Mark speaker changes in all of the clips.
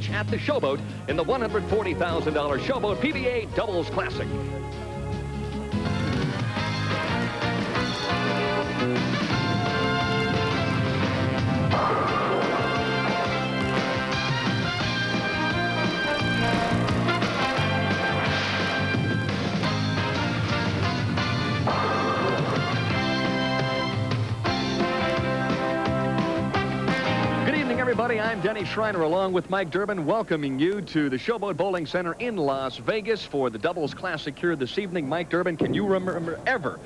Speaker 1: match at the Showboat in the $140,000 Showboat PBA Doubles Classic.
Speaker 2: Everybody, I'm Denny Schreiner along with Mike Durbin, welcoming you to the Showboat Bowling Center in Las Vegas for the Doubles Classic here this evening. Mike Durbin, can you remember ever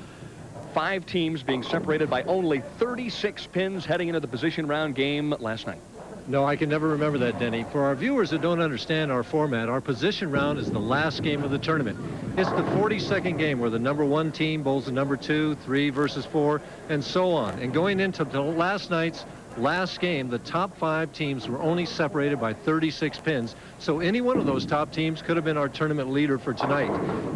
Speaker 2: 5 teams being separated by only 36 pins heading into the position round game last night?
Speaker 3: No, I can never remember that, Denny. For our viewers that don't understand our format, our position round is the last game of the tournament. It's the 42nd game where the number 1 team bowls the number 2, 3 versus 4, and so on. And going into the last night's last game, the top 5 teams were only separated by 36 pins, so any one of those top teams could have been our tournament leader for tonight.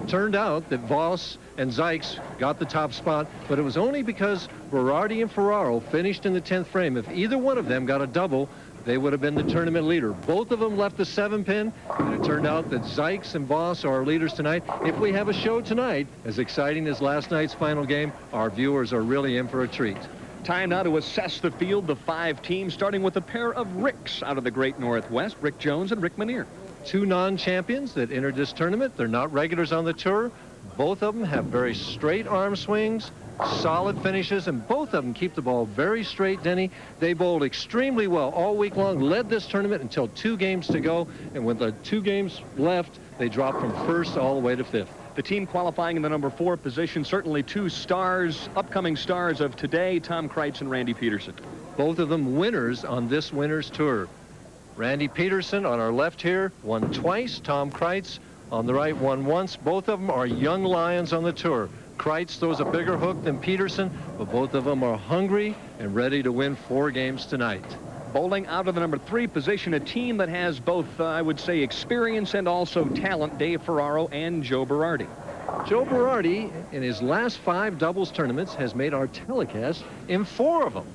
Speaker 3: Turned out that Voss and Zikes got the top spot, but it was only because Berardi and Ferraro finished in the 10th frame. If either one of them got a double, they would have been the tournament leader. Both of them left the 7-pin, and it turned out that Zikes and Voss are our leaders tonight. If we have a show tonight, as exciting as last night's final game, our viewers are really in for a treat.
Speaker 2: Time now to assess the field, the 5 teams, starting with a pair of Ricks out of the Great Northwest, Rick Jones and Rick Manier.
Speaker 3: 2 non-champions that entered this tournament. They're not regulars on the tour. Both of them have very straight arm swings, solid finishes, and both of them keep the ball very straight, Denny. They bowled extremely well all week long, led this tournament until 2 games to go, and with the 2 games left, they dropped from 1st all the way to 5th.
Speaker 2: The team qualifying in the number 4 position, certainly 2 stars, upcoming stars of today, Tom Kreitz and Randy Pedersen.
Speaker 3: Both of them winners on this winner's tour. Randy Pedersen on our left here won twice. Tom Kreitz on the right won once. Both of them are young lions on the tour. Kreitz throws a bigger hook than Pedersen, but both of them are hungry and ready to win 4 games tonight.
Speaker 2: Bowling out of the number 3 position, a team that has both, I would say, experience and also talent, Dave Ferraro and Joe Berardi.
Speaker 3: Joe Berardi, in his last 5 doubles tournaments, has made our telecast in 4 of them.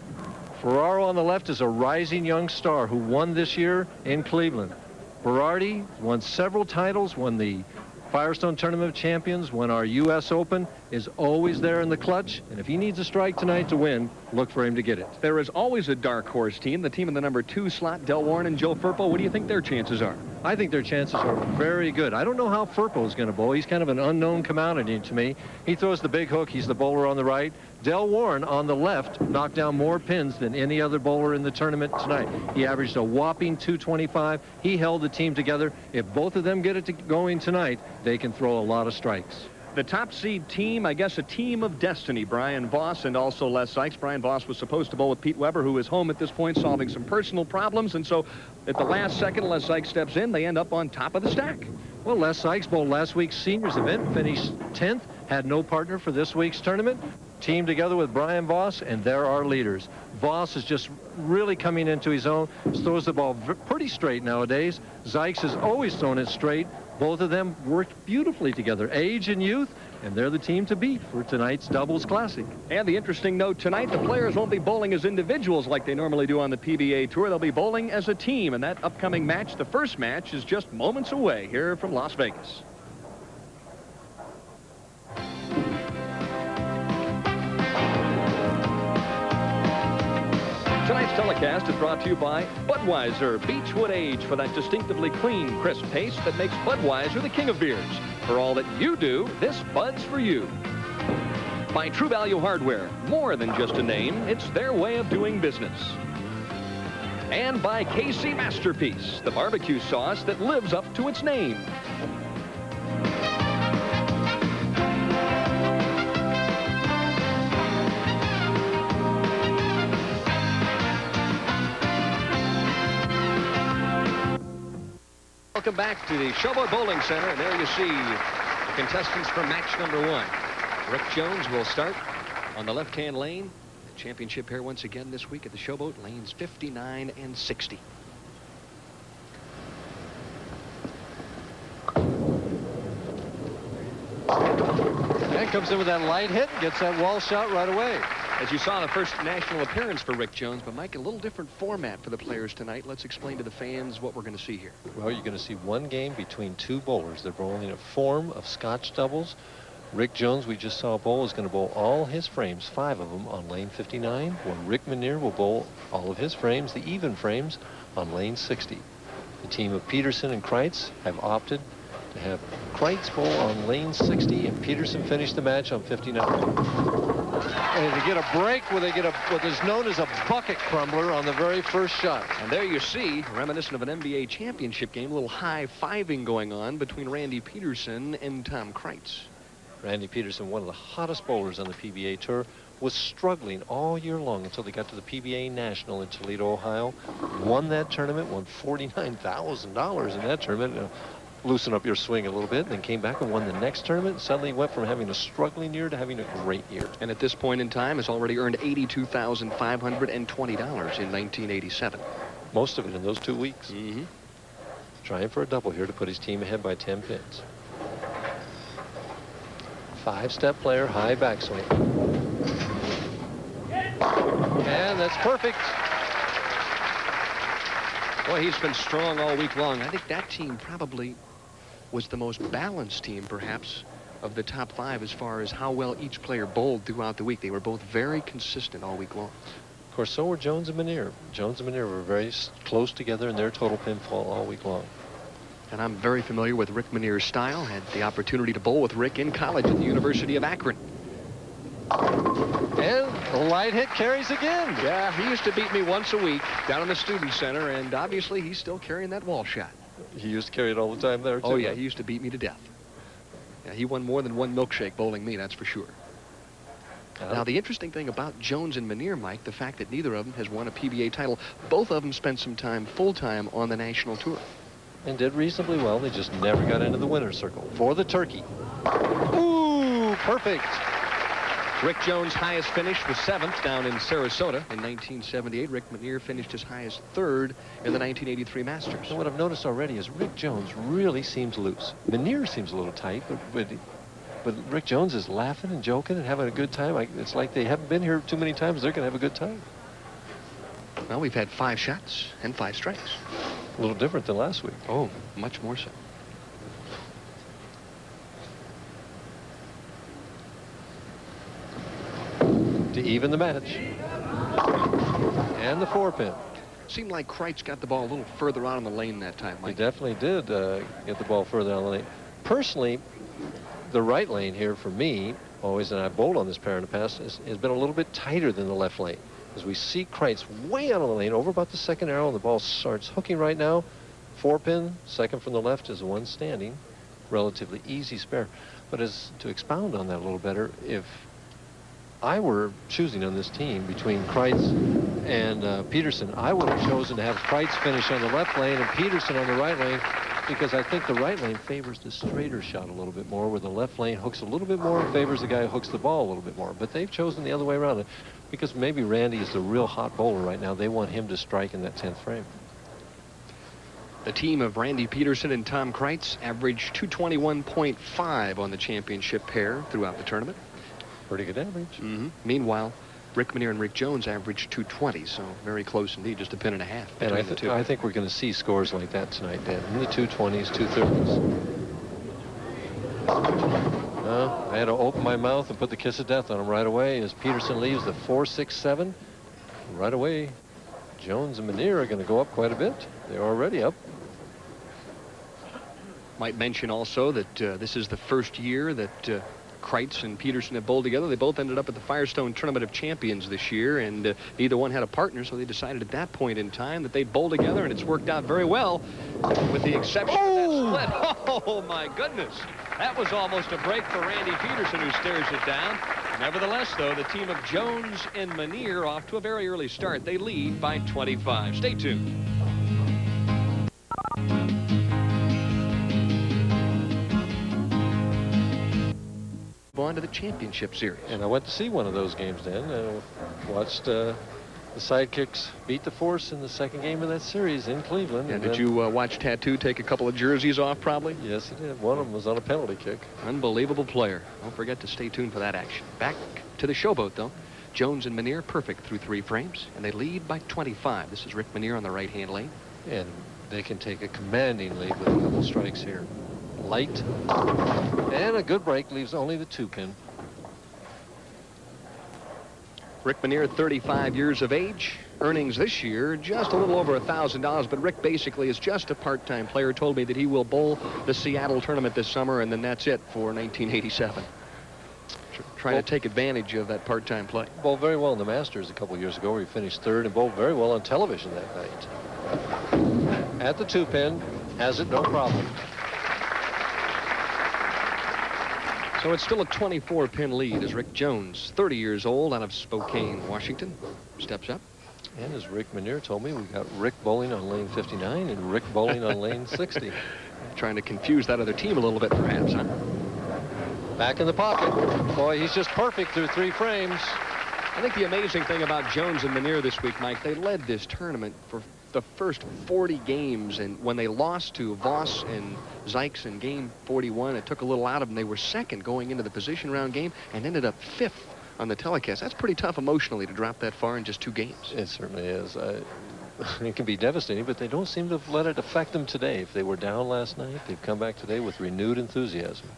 Speaker 3: Ferraro on the left is a rising young star who won this year in Cleveland. Berardi won several titles, won the Firestone Tournament of Champions, won our U.S. Open, is always there in the clutch, and if he needs a strike tonight to win, look for him to get it.
Speaker 2: There is always a dark horse team, the team in the number 2 slot, Del Warren and Joe Firpo. What do you think their chances are?
Speaker 3: I think their chances are very good. I don't know how Firpo is going to bowl. He's kind of an unknown commodity to me. He throws the big hook. He's the bowler on the right. Del Warren on the left knocked down more pins than any other bowler in the tournament tonight. He averaged a whopping 225. He held the team together. If both of them get it going tonight, they can throw a lot of strikes.
Speaker 2: The top seed team, I guess a team of destiny, Brian Voss and also Les Zikes. Brian Voss was supposed to bowl with Pete Weber, who is home at this point solving some personal problems, and so at the last second Les Zikes steps in, they end up on top of the stack.
Speaker 3: Well, Les Zikes bowled last week's seniors event, finished 10th, had no partner for this week's tournament, teamed together with Brian Voss, and they're our leaders. Voss is just really coming into his own, throws the ball pretty straight nowadays. Zikes has always thrown it straight. Both of them worked beautifully together, age and youth, and they're the team to beat for tonight's Doubles Classic.
Speaker 2: And the interesting note tonight, the players won't be bowling as individuals like they normally do on the PBA Tour. They'll be bowling as a team, and that upcoming match, the first match, is just moments away here from Las Vegas. Tonight's telecast is brought to you by Budweiser Beechwood Age for that distinctively clean, crisp taste that makes Budweiser the king of beers. For all that you do, this Bud's for you. By True Value Hardware, more than just a name, it's their way of doing business. And by KC Masterpiece, the barbecue sauce that lives up to its name. Welcome back to the Showboat Bowling Center, and there you see the contestants for match number 1. Rick Jones will start on the left-hand lane. The championship here once again this week at the Showboat, lanes 59 and 60.
Speaker 3: And comes in with that light hit, gets that wall shot right away.
Speaker 2: As you saw, the first national appearance for Rick Jones, but Mike, a little different format for the players tonight. Let's explain to the fans what we're going to see here.
Speaker 3: Well, you're going to see one game between two bowlers. They're bowling in a form of Scotch doubles. Rick Jones, we just saw bowl, is going to bowl all his frames, 5 of them, on lane 59, while Rick Minear will bowl all of his frames, the even frames, on lane 60. The team of Pedersen and Kreitz have opted to have Kreitz bowl on lane 60 and Pedersen finish the match on 59. And they get a break where they get what is known as a bucket crumbler on the very first shot.
Speaker 2: And there you see, reminiscent of an NBA championship game, a little high-fiving going on between Randy Pedersen and Tom Kreitz.
Speaker 3: Randy Pedersen, one of the hottest bowlers on the PBA Tour, was struggling all year long until they got to the PBA National in Toledo, Ohio. Won that tournament, won $49,000 in that tournament. Loosen up your swing a little bit, and then came back and won the next tournament. Suddenly went from having a struggling year to having a great year.
Speaker 2: And at this point in time has already earned $82,520 in 1987.
Speaker 3: Most of it in those 2 weeks.
Speaker 2: Mm-hmm.
Speaker 3: Trying for a double here to put his team ahead by 10 pins. 5-step player, high backswing. And that's perfect.
Speaker 2: Boy, he's been strong all week long. I think that team probably was the most balanced team, perhaps, of the top 5 as far as how well each player bowled throughout the week. They were both very consistent all week long.
Speaker 3: Of course, so were Jones and Minear. Jones and Minear were very close together in their total pinfall all week long.
Speaker 2: And I'm very familiar with Rick Minear's style. Had the opportunity to bowl with Rick in college at the University of Akron.
Speaker 3: And the light hit carries again.
Speaker 2: Yeah, he used to beat me once a week down in the Student Center, and obviously he's still carrying that wall shot.
Speaker 3: He used to carry it all the time there, too.
Speaker 2: Oh, yeah, he used to beat me to death. Yeah, he won more than one milkshake bowling me, that's for sure. Now, the interesting thing about Jones and Minear, Mike, the fact that neither of them has won a PBA title, both of them spent some time full-time on the national tour.
Speaker 3: And did reasonably well. They just never got into the winner's circle. For the turkey. Ooh, perfect.
Speaker 2: Rick Jones' highest finish was 7th down in Sarasota in 1978. Rick Minear finished as high as 3rd in the 1983 Masters.
Speaker 3: And what I've noticed already is Rick Jones really seems loose. Minear seems a little tight, but Rick Jones is laughing and joking and having a good time. It's like they haven't been here too many times. They're going to have a good time.
Speaker 2: Well, we've had 5 shots and 5 strikes.
Speaker 3: A little different than last week.
Speaker 2: Oh, much more so.
Speaker 3: To even the match. And the 4-pin.
Speaker 2: Seemed like Kreitz got the ball a little further out on the lane that time, Mike.
Speaker 3: He definitely did get the ball further on the lane. Personally, the right lane here for me, always, and I bowled on this pair in the past, has been a little bit tighter than the left lane. As we see Kreitz way out on the lane, over about the 2nd arrow, and the ball starts hooking right now. 4-pin, 2nd from the left is the one standing. Relatively easy spare. But as to expound on that a little better, if I were choosing on this team between Kreitz and Pedersen, I would have chosen to have Kreitz finish on the left lane and Pedersen on the right lane, because I think the right lane favors the straighter shot a little bit more, where the left lane hooks a little bit more and favors the guy who hooks the ball a little bit more. But they've chosen the other way around, because maybe Randy is the real hot bowler right now. They want him to strike in that 10th frame.
Speaker 2: The team of Randy Pedersen and Tom Kreitz averaged 221.5 on the championship pair throughout the tournament.
Speaker 3: Pretty good average.
Speaker 2: Mm-hmm. Meanwhile, Rick Minear and Rick Jones averaged 220, so very close indeed, just a pin and a half between the two.
Speaker 3: I think we're going to see scores like that tonight, Dan, in the 220s, 230s. I had to open my mouth and put the kiss of death on him right away as Pedersen leaves the 4-6-7. Right away, Jones and Minear are going to go up quite a bit. They're already up.
Speaker 2: Might mention also that this is the first year that Kreitz and Pedersen have bowled together. They both ended up at the Firestone Tournament of Champions this year, and neither one had a partner, so they decided at that point in time that they'd bowl together, and it's worked out very well, with the exception of that split. Oh, my goodness. That was almost a break for Randy Pedersen, who stares it down. Nevertheless, though, the team of Jones and Minear off to a very early start. They lead by 25. Stay tuned. On to the championship series.
Speaker 3: And I went to see one of those games then. Watched the Sidekicks beat the Force in the 2nd game of that series in Cleveland.
Speaker 2: And did you watch Tattoo take a couple of jerseys off, probably?
Speaker 3: Yes, he did. One of them was on a penalty kick.
Speaker 2: Unbelievable player. Don't forget to stay tuned for that action. Back to the Showboat, though. Jones and Menier perfect through 3 frames, and they lead by 25. This is Rick Menier on the right-hand lane.
Speaker 3: And they can take a commanding lead with a couple strikes here. Light. And a good break leaves only the 2-pin.
Speaker 2: Rick Menier, 35 years of age. Earnings this year just a little over $1,000, but Rick basically is just a part-time player. Told me that he will bowl the Seattle tournament this summer, and then that's it for 1987. Trying to take advantage of that part-time play.
Speaker 3: Bowled very well in the Masters a couple years ago, where he finished 3rd, and bowled very well on television that night. At the 2-pin, has it no problem.
Speaker 2: So it's still a 24-pin lead as Rick Jones, 30 years old, out of Spokane, Washington, steps up.
Speaker 3: And as Rick Menier told me, we got Rick bowling on lane 59 and Rick bowling on lane 60.
Speaker 2: Trying to confuse that other team a little bit, perhaps, huh?
Speaker 3: Back in the pocket. Boy, he's just perfect through 3 frames.
Speaker 2: I think the amazing thing about Jones and Menier this week, Mike, they led this tournament for the first 40 games, and when they lost to Voss and Zikes in game 41, it took a little out of them. They were second going into the position round game and ended up 5th on the telecast. That's pretty tough emotionally to drop that far in just 2 games.
Speaker 3: It certainly is. It can be devastating, but they don't seem to have let it affect them today. If they were down last night, they've come back today with renewed enthusiasm.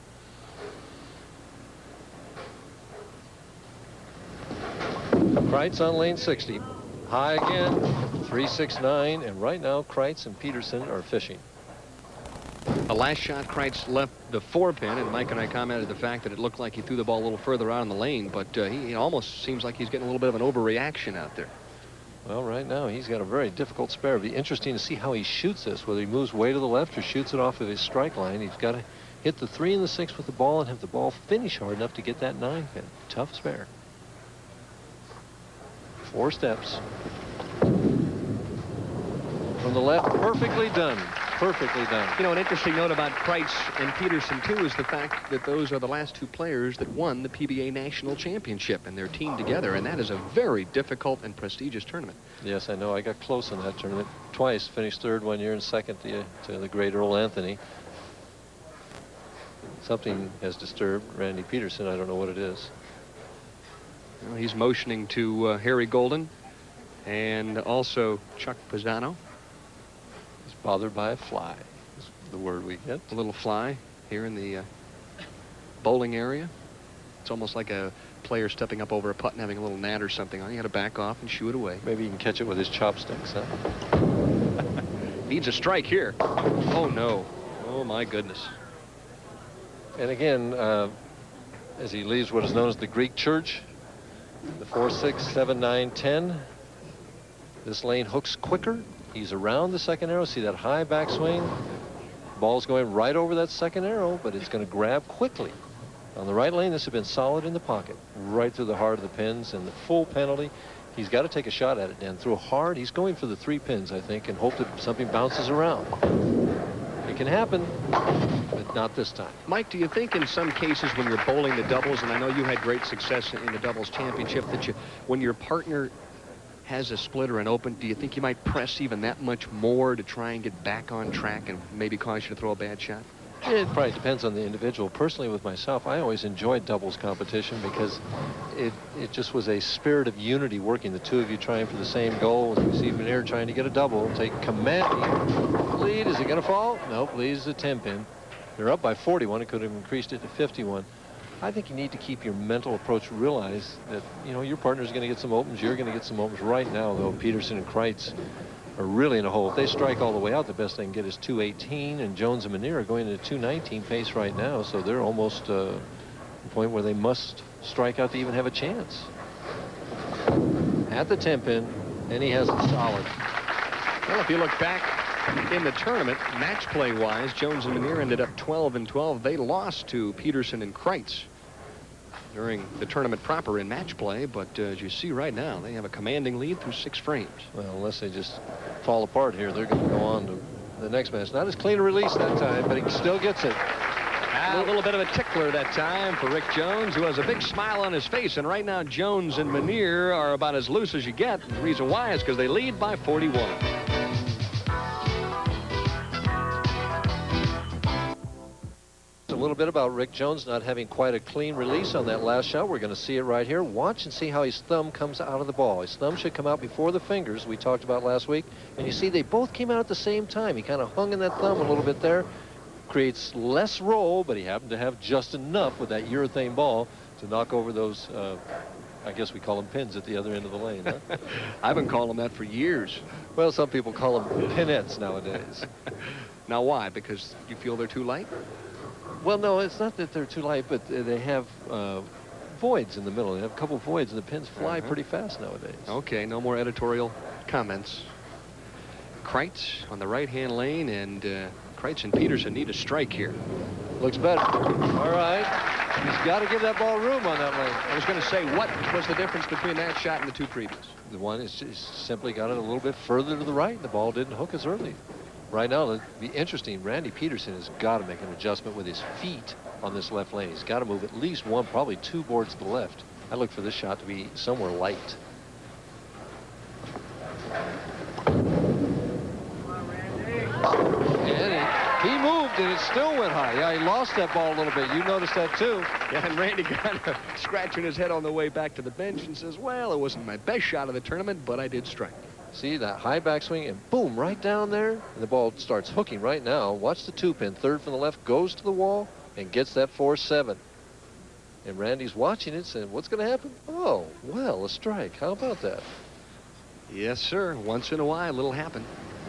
Speaker 3: Kreitz on lane 60. High again, 369, and right now Kreitz and Pedersen are fishing.
Speaker 2: The last shot, Kreitz left the 4-pin, and Mike and I commented the fact that it looked like he threw the ball a little further out in the lane, but he almost seems like he's getting a little bit of an overreaction out there.
Speaker 3: Well, right now he's got a very difficult spare. It'll be interesting to see how he shoots this, whether he moves way to the left or shoots it off of his strike line. He's got to hit the 3 and the 6 with the ball and have the ball finish hard enough to get that 9-pin. Tough spare. 4 steps. From the left, perfectly done. Perfectly done.
Speaker 2: You know, an interesting note about Kreitz and Pedersen, too, is the fact that those are the last 2 players that won the PBA National Championship, and their team together, and that is a very difficult and prestigious tournament.
Speaker 3: Yes, I know. I got close in that tournament twice. Finished 3rd one year and 2nd to the great Earl Anthony. Something has disturbed Randy Pedersen. I don't know what it is.
Speaker 2: Well, he's motioning to Harry Golden and also Chuck Pisano.
Speaker 3: He's bothered by a fly, is the word we get.
Speaker 2: A little fly here in the bowling area. It's almost like a player stepping up over a putt and having a little gnat or something on. You got to back off and shoo it away.
Speaker 3: Maybe he can catch it with his chopsticks, huh?
Speaker 2: Needs a strike here. Oh, no. Oh, my goodness.
Speaker 3: And again, as he leaves what is known as the Greek church, the 4, 6, 7, 9, 10. This lane hooks quicker. He's around the 2nd arrow. See that high backswing? Ball's going right over that 2nd arrow, but it's going to grab quickly. On the right lane, this has been solid in the pocket, right through the heart of the pins, and the full penalty. He's got to take a shot at it, Dan. Throw hard. He's going for the 3 pins, I think, and hope that something bounces around. It can happen, but not this time.
Speaker 2: Mike, do you think in some cases when you're bowling the doubles, and I know you had great success in the doubles championship, that when your partner has a split or an open, do you think you might press even that much more to try and get back on track and maybe cause you to throw a bad shot?
Speaker 3: It probably depends on the individual. Personally, with myself, I always enjoyed doubles competition because it just was a spirit of unity working. The 2 of you trying for the same goal. As we see Menier trying to get a double. Take commanding lead. Is it going to fall? Nope. Leads a 10-pin. They're up by 41. It could have increased it to 51. I think you need to keep your mental approach. Realize that, you know, your partner's going to get some opens. You're going to get some opens. Right now, though, Pedersen and Kreitz are really in a hole. If they strike all the way out, the best they can get is 218, and Jones and Menier are going at a 219 pace right now, so they're almost the point where they must strike out to even have a chance. At the 10-pin, and he has it solid.
Speaker 2: Well, if you look back in the tournament, match play wise, Jones and Menier ended up 12-12. They lost to Pedersen and Kreitz during the tournament proper in match play, but as you see right now, they have a commanding lead through 6 frames.
Speaker 3: Well, unless they just fall apart here, they're going to go on to the next match. Not as clean a release that time, but he still gets it.
Speaker 2: A little bit of a tickler that time for Rick Jones, who has a big smile on his face, and right now Jones and Menier are about as loose as you get. The reason why is because they lead by 41.
Speaker 3: little bit about Rick Jones not having quite a clean release on that last shot. We're going to see it right here. Watch and see how his thumb comes out of the ball. His thumb should come out before the fingers we talked about last week. And you see they both came out at the same time. He kind of hung in that thumb a little bit there. Creates less roll, but he happened to have just enough with that urethane ball to knock over those, I guess we call them pins at the other end of the lane. Huh?
Speaker 2: I've been calling them that for years.
Speaker 3: Well, some people call them pinettes nowadays.
Speaker 2: Now, why? Because you feel they're too light?
Speaker 3: Well, no, it's not that they're too light, but they have voids in the middle. They have a couple voids, and the pins fly pretty fast nowadays.
Speaker 2: Okay, no more editorial comments. Kreitz on the right-hand lane, and Kreitz and Pedersen need a strike here.
Speaker 3: Looks better. All right. He's got to give that ball room on that lane.
Speaker 2: I was going to say, what was the difference between that shot and the two previous?
Speaker 3: The one is simply got it a little bit further to the right. The ball didn't hook as early. Right now, it'll be interesting. Randy Pedersen has got to make an adjustment with his feet on this left lane. He's got to move at least one, probably two boards to the left. I look for this shot to be somewhere light. And he moved, and it still went high. Yeah, he lost that ball a little bit. You noticed that, too.
Speaker 2: Yeah, and Randy kind of scratching his head on the way back to the bench and says, well, it wasn't my best shot of the tournament, but I did strike.
Speaker 3: See that high backswing, and boom, right down there. And the ball starts hooking right now. Watch the two-pin. Third from the left, goes to the wall, and gets that 4-7. And Randy's watching it, saying, what's going to happen? Oh, well, a strike. How about that?
Speaker 2: Yes, sir. Once in a while, it'll happen.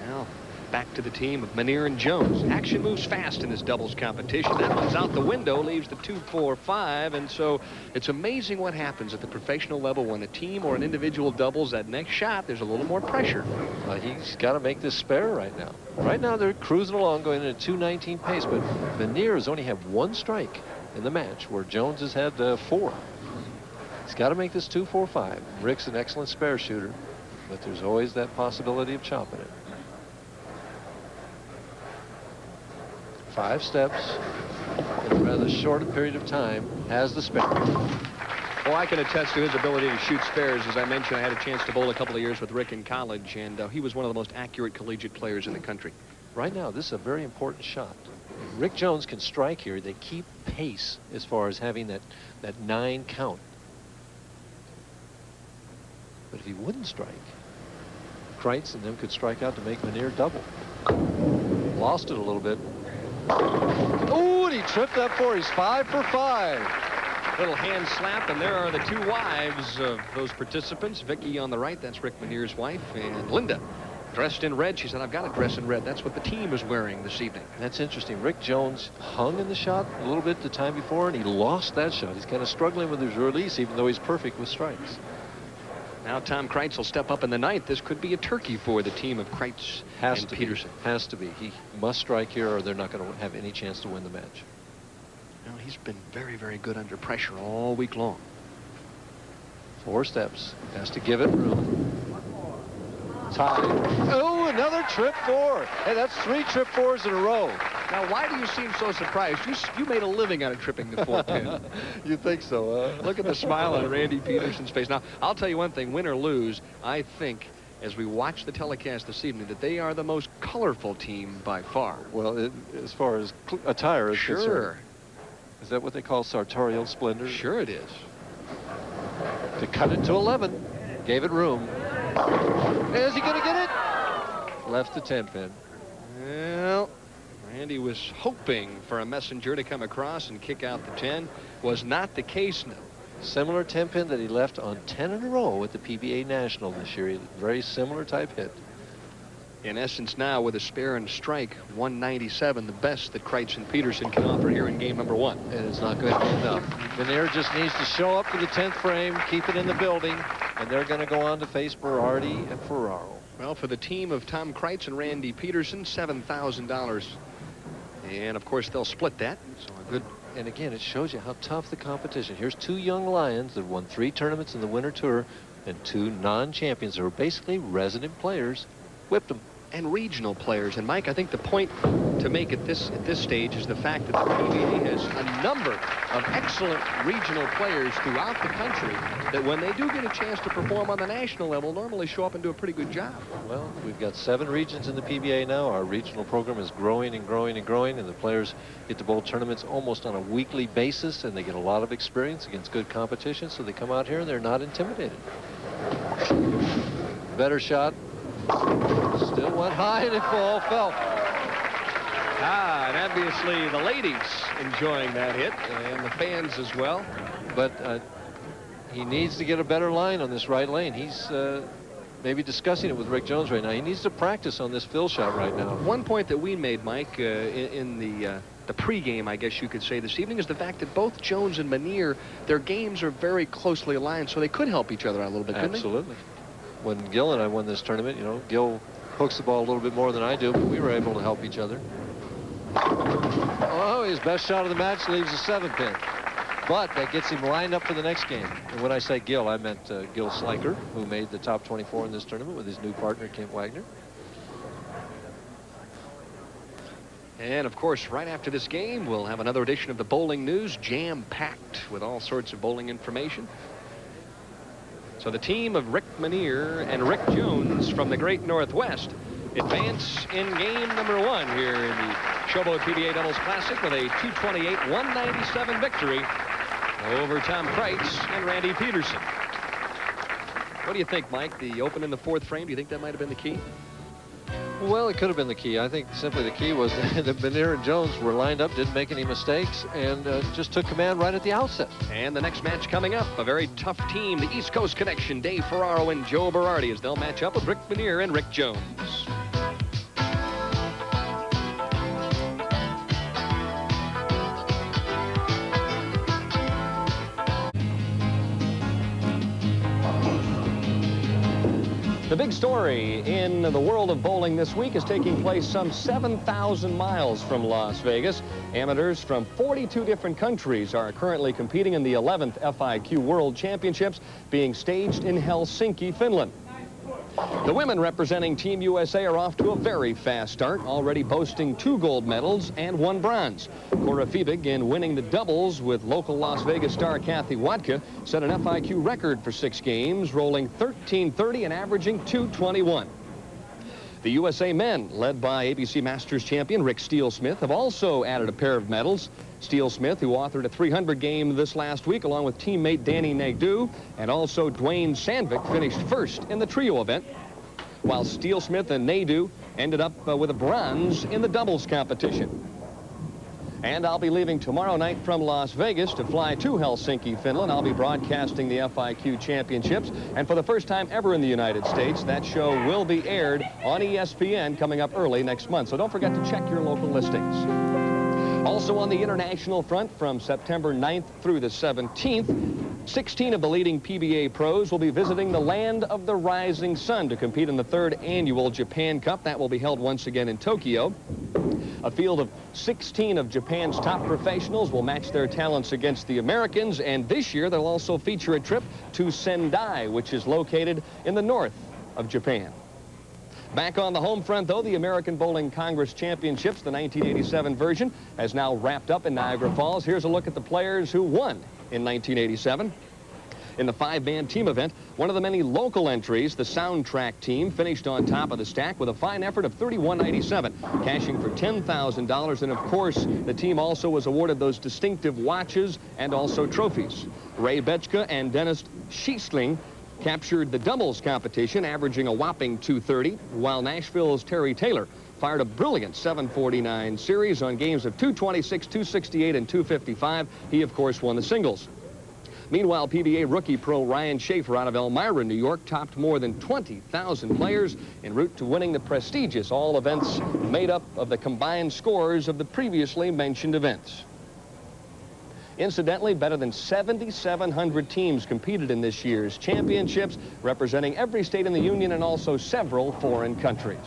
Speaker 2: Now, back to the team of Manier and Jones. Action moves fast in this doubles competition. That one's out the window, leaves the 2-4-5, and so it's amazing what happens at the professional level when a team or an individual doubles that next shot. There's a little more pressure.
Speaker 3: He's got to make this spare right now. Right now, they're cruising along, going at a 2:19 pace, but Manier has only had one strike in the match, where Jones has had 4. He's got to make this 2-4-5. Rick's an excellent spare shooter, but there's always that possibility of chopping it. 5 steps in a rather short period of time, has the spare.
Speaker 2: Well, I can attest to his ability to shoot spares. As I mentioned, I had a chance to bowl a couple of years with Rick in college, and he was one of the most accurate collegiate players in the country.
Speaker 3: Right now, this is a very important shot. Rick Jones can strike here. They keep pace as far as having that 9 count. But if he wouldn't strike, Kreitz and them could strike out to make Manier double. Lost it a little bit. Oh, and he tripped that 4. He's 5 for 5.
Speaker 2: Little hand slap, and there are the 2 wives of those participants. Vicky on the right, that's Rick Manier's wife, and Linda, dressed in red. She said, I've got to dress in red. That's what the team is wearing this evening.
Speaker 3: That's interesting. Rick Jones hung in the shot a little bit the time before, and he lost that shot. He's kind of struggling with his release, even though he's perfect with strikes.
Speaker 2: Now Tom Kreitz will step up in the 9th. This could be a turkey for the team of Kreitz and Pedersen.
Speaker 3: Has to be. He must strike here, or they're not going to have any chance to win the match.
Speaker 2: Well, he's been very, very good under pressure all week long.
Speaker 3: 4 steps. Has to give it room. Tied. Oh, another trip 4. Hey, that's 3 trip 4s in a row.
Speaker 2: Now, why do you seem so surprised? You made a living out of tripping the 4 pin.
Speaker 3: You think so, huh?
Speaker 2: Look at the smile on Randy Pedersen's face. Now, I'll tell you one thing, win or lose, I think, as we watch the telecast this evening, that they are the most colorful team by far.
Speaker 3: Well, as far as attire is concerned.
Speaker 2: Sure.
Speaker 3: Is that what they call sartorial splendor?
Speaker 2: Sure it is.
Speaker 3: To cut it to 11. Gave it room. Is he going to get it? Left the 10 pin.
Speaker 2: Well, Randy was hoping for a messenger to come across and kick out the 10. Was not the case, no.
Speaker 3: Similar 10 pin that he left on 10 in a row at the PBA National this year. Very similar type hit.
Speaker 2: In essence now, with a spare and strike, 197, the best that Kreitz and Pedersen can offer here in game number 1.
Speaker 3: And it's not going to be enough. Manier just needs to show up to the 10th frame, keep it in the building, and they're going to go on to face Berardi and Ferraro.
Speaker 2: Well, for the team of Tom Kreitz and Randy Pedersen, $7,000. And, of course, they'll split that. So a good.
Speaker 3: And again, it shows you how tough the competition. Here's 2 young Lions that won 3 tournaments in the Winter Tour, and 2 non-champions who are basically resident players. Whipped them.
Speaker 2: and regional players. And Mike, I think the point to make at this stage is the fact that the PBA has a number of excellent regional players throughout the country that when they do get a chance to perform on the national level, normally show up and do a pretty good job.
Speaker 3: Well, we've got 7 regions in the PBA now. Our regional program is growing and growing and growing, and the players get to bowl tournaments almost on a weekly basis, and they get a lot of experience against good competition, so they come out here and they're not intimidated. Better shot. Still went high, and it fell.
Speaker 2: And obviously the ladies enjoying that hit, and the fans as well.
Speaker 3: But he needs to get a better line on this right lane. He's maybe discussing it with Rick Jones right now. He needs to practice on this fill shot right now.
Speaker 2: One point that we made, Mike, in the pregame, I guess you could say, this evening, is the fact that both Jones and Manier, their games are very closely aligned, so they could help each other out a little bit, couldn't they?
Speaker 3: Absolutely. When Gil and I won this tournament, you know, Gil hooks the ball a little bit more than I do, but we were able to help each other. Oh, his best shot of the match leaves a 7-pin. But that gets him lined up for the next game. And when I say Gil, I meant Gil Sliker, who made the top 24 in this tournament with his new partner, Kent Wagner.
Speaker 2: And, of course, right after this game, we'll have another edition of the Bowling News, jam-packed with all sorts of bowling information. So the team of Rick Manier and Rick Jones from the Great Northwest advance in game number 1 here in the Showboat PBA Doubles Classic with a 228-197 victory over Tom Kreitz and Randy Pedersen. What do you think, Mike? The open in the 4th frame, do you think that might have been the key?
Speaker 3: Well, it could have been the key. I think simply the key was that Manier and Jones were lined up, didn't make any mistakes, and just took command right at the outset.
Speaker 2: And the next match coming up, a very tough team, the East Coast Connection, Dave Ferraro and Joe Berardi, as they'll match up with Rick Manier and Rick Jones. The big story in the world of bowling this week is taking place some 7,000 miles from Las Vegas. Amateurs from 42 different countries are currently competing in the 11th FIQ World Championships being staged in Helsinki, Finland. The women representing Team USA are off to a very fast start, already boasting 2 gold medals and 1 bronze. Cora Fiebig, in winning the doubles with local Las Vegas star Kathy Watka, set an FIQ record for 6 games, rolling 13:30 and averaging 2:21. The USA men, led by ABC Masters champion Rick Steele-Smith, have also added a pair of medals. Steele-Smith, who authored a 300 game this last week, along with teammate Danny Nagdu, and also Dwayne Sandvik, finished first in the trio event, while Steele-Smith and Nagdu ended up with a bronze in the doubles competition. And I'll be leaving tomorrow night from Las Vegas to fly to Helsinki, Finland. I'll be broadcasting the FIQ Championships, and for the first time ever in the United States, that show will be aired on ESPN coming up early next month. So don't forget to check your local listings. Also on the international front, from September 9th through the 17th, 16 of the leading PBA pros will be visiting the land of the rising sun to compete in the 3rd annual Japan Cup. That will be held once again in Tokyo. A field of 16 of Japan's top professionals will match their talents against the Americans, and this year they'll also feature a trip to Sendai, which is located in the north of Japan. Back on the home front, though, the American Bowling Congress Championships, the 1987 version, has now wrapped up in Niagara Falls. Here's a look at the players who won in 1987. In the 5-man team event, one of the many local entries, the Soundtrack team, finished on top of the stack with a fine effort of 31.97, cashing for $10,000. And, of course, the team also was awarded those distinctive watches and also trophies. Ray Betchka and Dennis Schiestling captured the doubles competition, averaging a whopping 230, while Nashville's Terry Taylor fired a brilliant 749 series on games of 226, 268, and 255. He, of course, won the singles. Meanwhile, PBA rookie pro Ryan Schaefer out of Elmira, New York, topped more than 20,000 players en route to winning the prestigious all events made up of the combined scores of the previously mentioned events. Incidentally, better than 7,700 teams competed in this year's championships, representing every state in the union and also several foreign countries.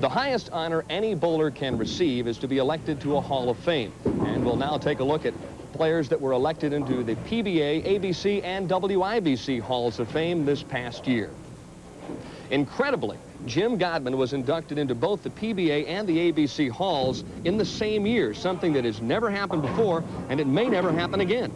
Speaker 2: The highest honor any bowler can receive is to be elected to a Hall of Fame. And we'll now take a look at players that were elected into the PBA, ABC, and WIBC Halls of Fame this past year. Incredibly, Jim Godman was inducted into both the PBA and the ABC halls in the same year, something that has never happened before, and it may never happen again.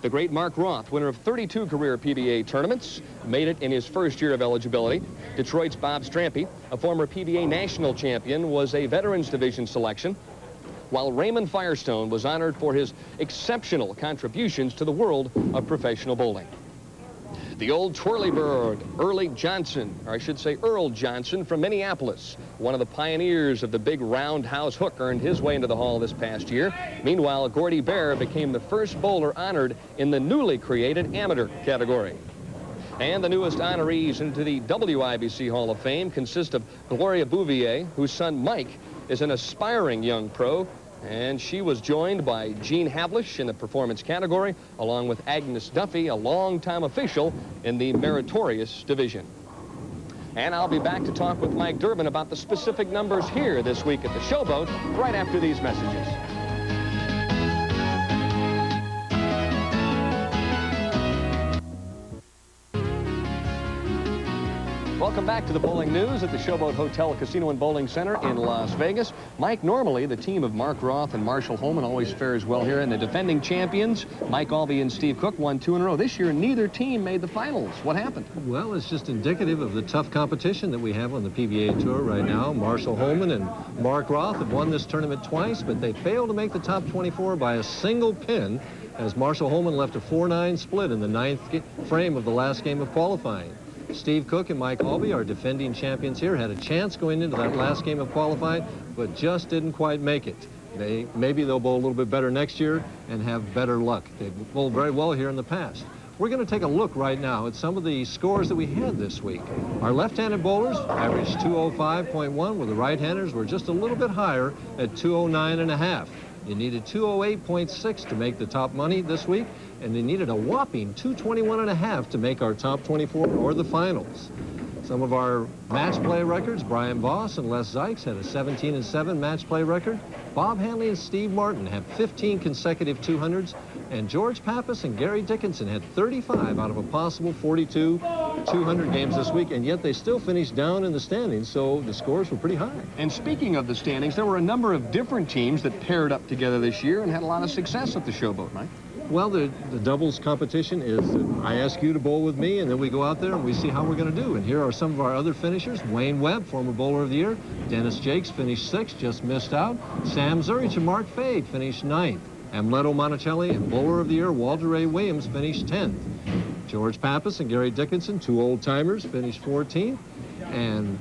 Speaker 2: The great Mark Roth, winner of 32 career PBA tournaments, made it in his first year of eligibility. Detroit's Bob Strampy, a former PBA national champion, was a Veterans Division selection, while Raymond Firestone was honored for his exceptional contributions to the world of professional bowling. The old twirly bird, Earl Johnson from Minneapolis, one of the pioneers of the big roundhouse hook, earned his way into the hall this past year. Meanwhile, Gordy Bear became the first bowler honored in the newly created amateur category. And the newest honorees into the WIBC Hall of Fame consist of Gloria Bouvier, whose son Mike is an aspiring young pro, and she was joined by Gene Havlish in the performance category, along with Agnes Duffy, a longtime official in the meritorious division. And I'll be back to talk with Mike Durbin about the specific numbers here this week at the Showboat right after these messages. Welcome back to the Bowling News at the Showboat Hotel, Casino and Bowling Center in Las Vegas. Mike, normally the team of Mark Roth and Marshall Holman always fares well here, and the defending champions, Mike Albee and Steve Cook, won 2 in a row. This year, neither team made the finals. What happened?
Speaker 3: Well, it's just indicative of the tough competition that we have on the PBA Tour right now. Marshall Holman and Mark Roth have won this tournament twice, but they failed to make the top 24 by a single pin, as Marshall Holman left a 4-9 split in the 9th frame of the last game of qualifying. Steve Cook and Mike Albee, our defending champions here, had a chance going into that last game of qualifying, but just didn't quite make it. Maybe they'll bowl a little bit better next year and have better luck. They've bowled very well here in the past. We're going to take a look right now at some of the scores that we had this week. Our left-handed bowlers averaged 205.1, where the right-handers were just a little bit higher at 209.5. You needed 208.6 to make the top money this week, and they needed a whopping 221.5 to make our top 24 or the finals. Some of our match play records, Brian Voss and Les Zikes had a 17-7 match play record. Bob Hanley and Steve Martin have 15 consecutive 200s, and George Pappas and Gary Dickinson had 35 out of a possible 42 200 games this week, and yet they still finished down in the standings, so the scores were pretty high.
Speaker 2: And speaking of the standings, there were a number of different teams that paired up together this year and had a lot of success at the Showboat, Mike.
Speaker 3: Well, the doubles competition is I ask you to bowl with me, and then we go out there and we see how we're going to do. And here are some of our other finishers. Wayne Webb, former bowler of the year. Dennis Jakes finished 6th, just missed out. Sam Zurich and Mark Fade finished 9th. Amleto Monticelli and bowler of the year, Walter Ray Williams, finished 10th. George Pappas and Gary Dickinson, 2 old-timers, finished 14th. And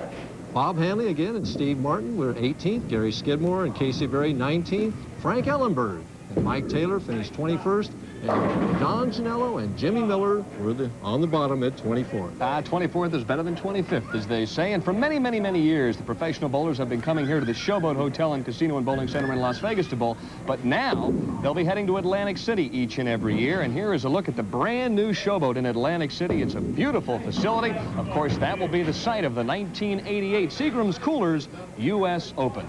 Speaker 3: Bob Hanley again and Steve Martin were 18th. Gary Skidmore and Casey Berry, 19th. Frank Ellenberg and Mike Taylor finished 21st, and Don Janello and Jimmy Miller were on the bottom at 24th.
Speaker 2: 24th is better than 25th, as they say, and for many, many, many years, the professional bowlers have been coming here to the Showboat Hotel and Casino and Bowling Center in Las Vegas to bowl, but now they'll be heading to Atlantic City each and every year, and here is a look at the brand new Showboat in Atlantic City. It's a beautiful facility. Of course, that will be the site of the 1988 Seagram's Coolers U.S. Open.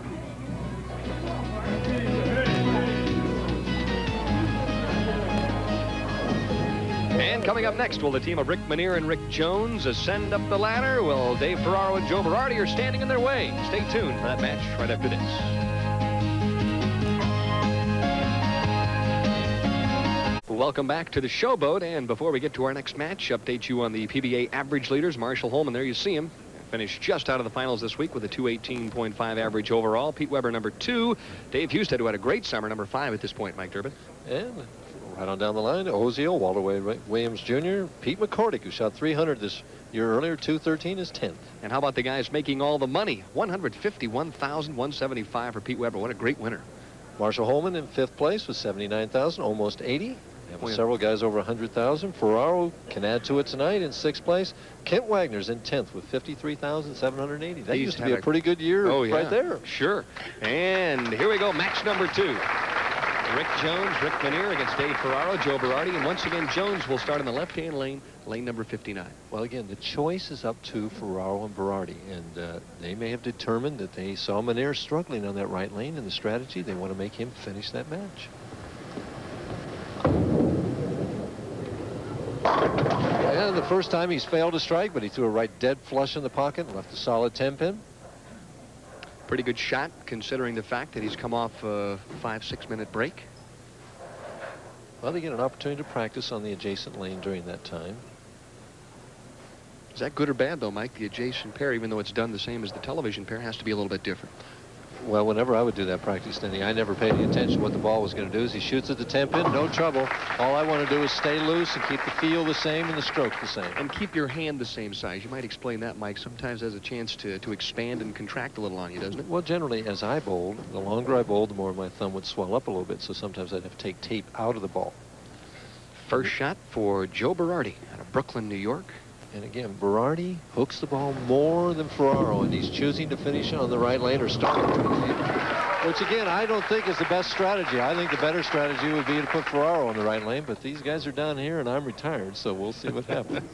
Speaker 1: And coming up next, will the team of Rick Minear and Rick Jones ascend up the ladder? Well, Dave Ferraro and Joe Berardi are standing in their way. Stay tuned for that match right after this. Welcome back to the Showboat, and before we get to our next match, update you on the PBA average leaders. Marshall Holman, there you see him, finished just out of the finals this week with a 218.5 average overall. Pete Weber, number 2. Dave Husted, who had a great summer, number 5 at this point. Mike Durbin.
Speaker 3: And right on down the line, Ozio, Walter Wade Williams Jr., Pete McCordick, who shot 300 this year earlier, 213 is 10th.
Speaker 1: And how about the guys making all the money? $151,175 for Pete Weber. What a great winner.
Speaker 3: Marshall Holman in 5th place with 79,000, almost 80. Several guys over 100,000. Ferraro can add to it tonight in 6th place. Kent Wagner's in 10th with 53,780. That used to be a pretty good year right there.
Speaker 1: Sure. And here we go, match number 2. Rick Jones, Rick Minear against Dave Ferraro, Joe Berardi, and once again, Jones will start in the left-hand lane, lane number 59.
Speaker 3: Well, again, the choice is up to Ferraro and Berardi, and they may have determined that they saw Minear struggling on that right lane, and the strategy, they want to make him finish that match. And the first time he's failed to strike, but he threw a right dead flush in the pocket and left a solid 10-pin.
Speaker 1: Pretty good shot, considering the fact that he's come off a 5-6 minute break.
Speaker 3: Well, they get an opportunity to practice on the adjacent lane during that time.
Speaker 1: Is that good or bad, though, Mike? The adjacent pair, even though it's done the same as the television pair, has to be a little bit different.
Speaker 3: Well, whenever I would do that practice, Denny, I never paid any attention to what the ball was going to do. As he shoots at the 10-pin, no trouble. All I want to do is stay loose and keep the feel the same and the stroke the same.
Speaker 1: And keep your hand the same size. You might explain that, Mike. Sometimes has a chance to expand and contract a little on you, doesn't it?
Speaker 3: Well, generally, as I bowled, the longer I bowled, the more my thumb would swell up a little bit, so sometimes I'd have to take tape out of the ball.
Speaker 1: First shot for Joe Berardi out of Brooklyn, New York.
Speaker 3: And again, Berardi hooks the ball more than Ferraro, and he's choosing to finish on the right lane or start. Which, again, I don't think is the best strategy. I think the better strategy would be to put Ferraro on the right lane, but these guys are down here, and I'm retired, so we'll see what happens.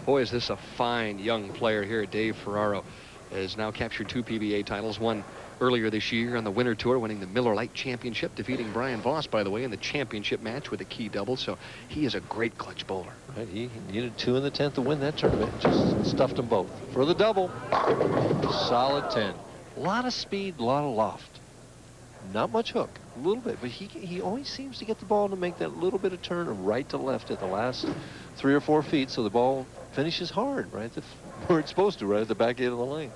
Speaker 1: Boy, is this a fine young player here. Dave Ferraro has now captured 2 PBA titles, one earlier this year on the Winter Tour, winning the Miller Lite Championship, defeating Brian Voss, by the way, in the championship match with a key double. So he is a great clutch bowler.
Speaker 3: Right, he needed 2 in the 10th to win that tournament. Just stuffed them both. For the double, solid 10. A lot of speed, a lot of loft. Not much hook, a little bit, but he always seems to get the ball to make that little bit of turn of right to left at the last 3 or 4 feet, so the ball finishes hard, right? Where it's supposed to, right at the back end of the lane.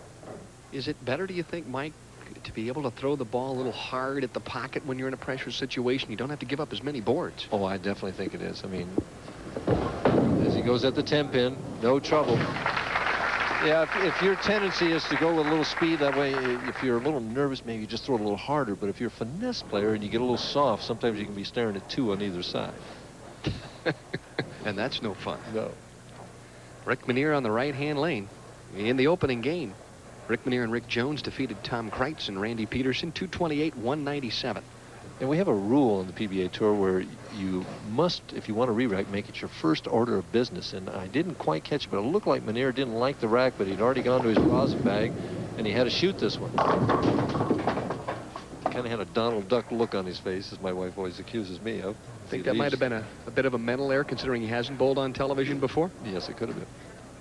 Speaker 1: Is it better, do you think, Mike, to be able to throw the ball a little hard at the pocket when you're in a pressure situation? You don't have to give up as many boards.
Speaker 3: Oh, I definitely think it is. I mean, as he goes at the 10-pin, no trouble. Yeah, if your tendency is to go with a little speed, that way, if you're a little nervous, maybe you just throw it a little harder. But if you're a finesse player and you get a little soft, sometimes you can be staring at 2 on either side.
Speaker 1: And that's no fun.
Speaker 3: No.
Speaker 1: Rick Minear on the right-hand lane in the opening game. Rick Minear and Rick Jones defeated Tom Kreitz and Randy Pedersen, 228-197.
Speaker 3: And we have a rule on the PBA Tour where you must, if you want to rewrite, make it your first order of business. And I didn't quite catch it, but it looked like Minear didn't like the rack, but he'd already gone to his rosin bag, and he had to shoot this one. Kind of had a Donald Duck look on his face, as my wife always accuses me of.
Speaker 1: I think that might have been a bit of a mental error, considering he hasn't bowled on television before.
Speaker 3: Yes, it could have been.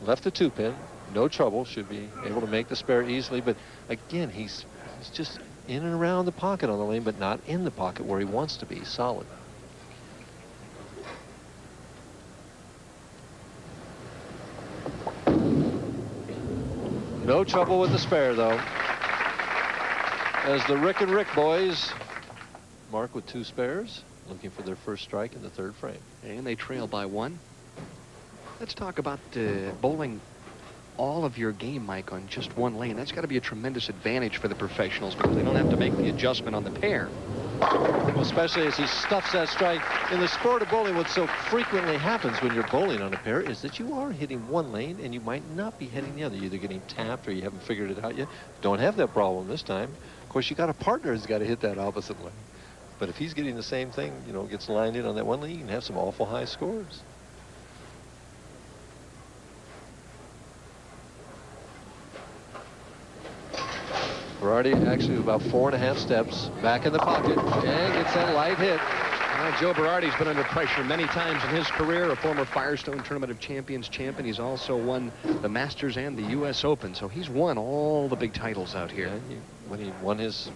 Speaker 3: Left the 2-pin. No trouble. Should be able to make the spare easily. But again, he's just in and around the pocket on the lane, but not in the pocket where he wants to be. Solid. No trouble with the spare, though. As the Rick and Rick boys mark with 2 spares, looking for their first strike in the 3rd frame.
Speaker 1: And they trail by 1. Let's talk about bowling all of your game, Mike, on just 1 lane. That's got to be a tremendous advantage for the professionals because they don't have to make the adjustment on the pair.
Speaker 3: Well, especially as he stuffs that strike. In the sport of bowling, what so frequently happens when you're bowling on a pair is that you are hitting 1 lane and you might not be hitting the other. You're either getting tapped or you haven't figured it out yet. Don't have that problem this time. Of course, you got a partner who's got to hit that opposite lane. But if he's getting the same thing, you know, gets lined in on that 1 lane, you can have some awful high scores. Berardi actually about 4.5 steps back in the pocket and gets that light hit.
Speaker 1: Joe Berardi's been under pressure many times in his career, a former Firestone Tournament of Champions champion. He's also won the Masters and the U.S. Open, so he's won all the big titles out here.
Speaker 3: Yeah, when he won his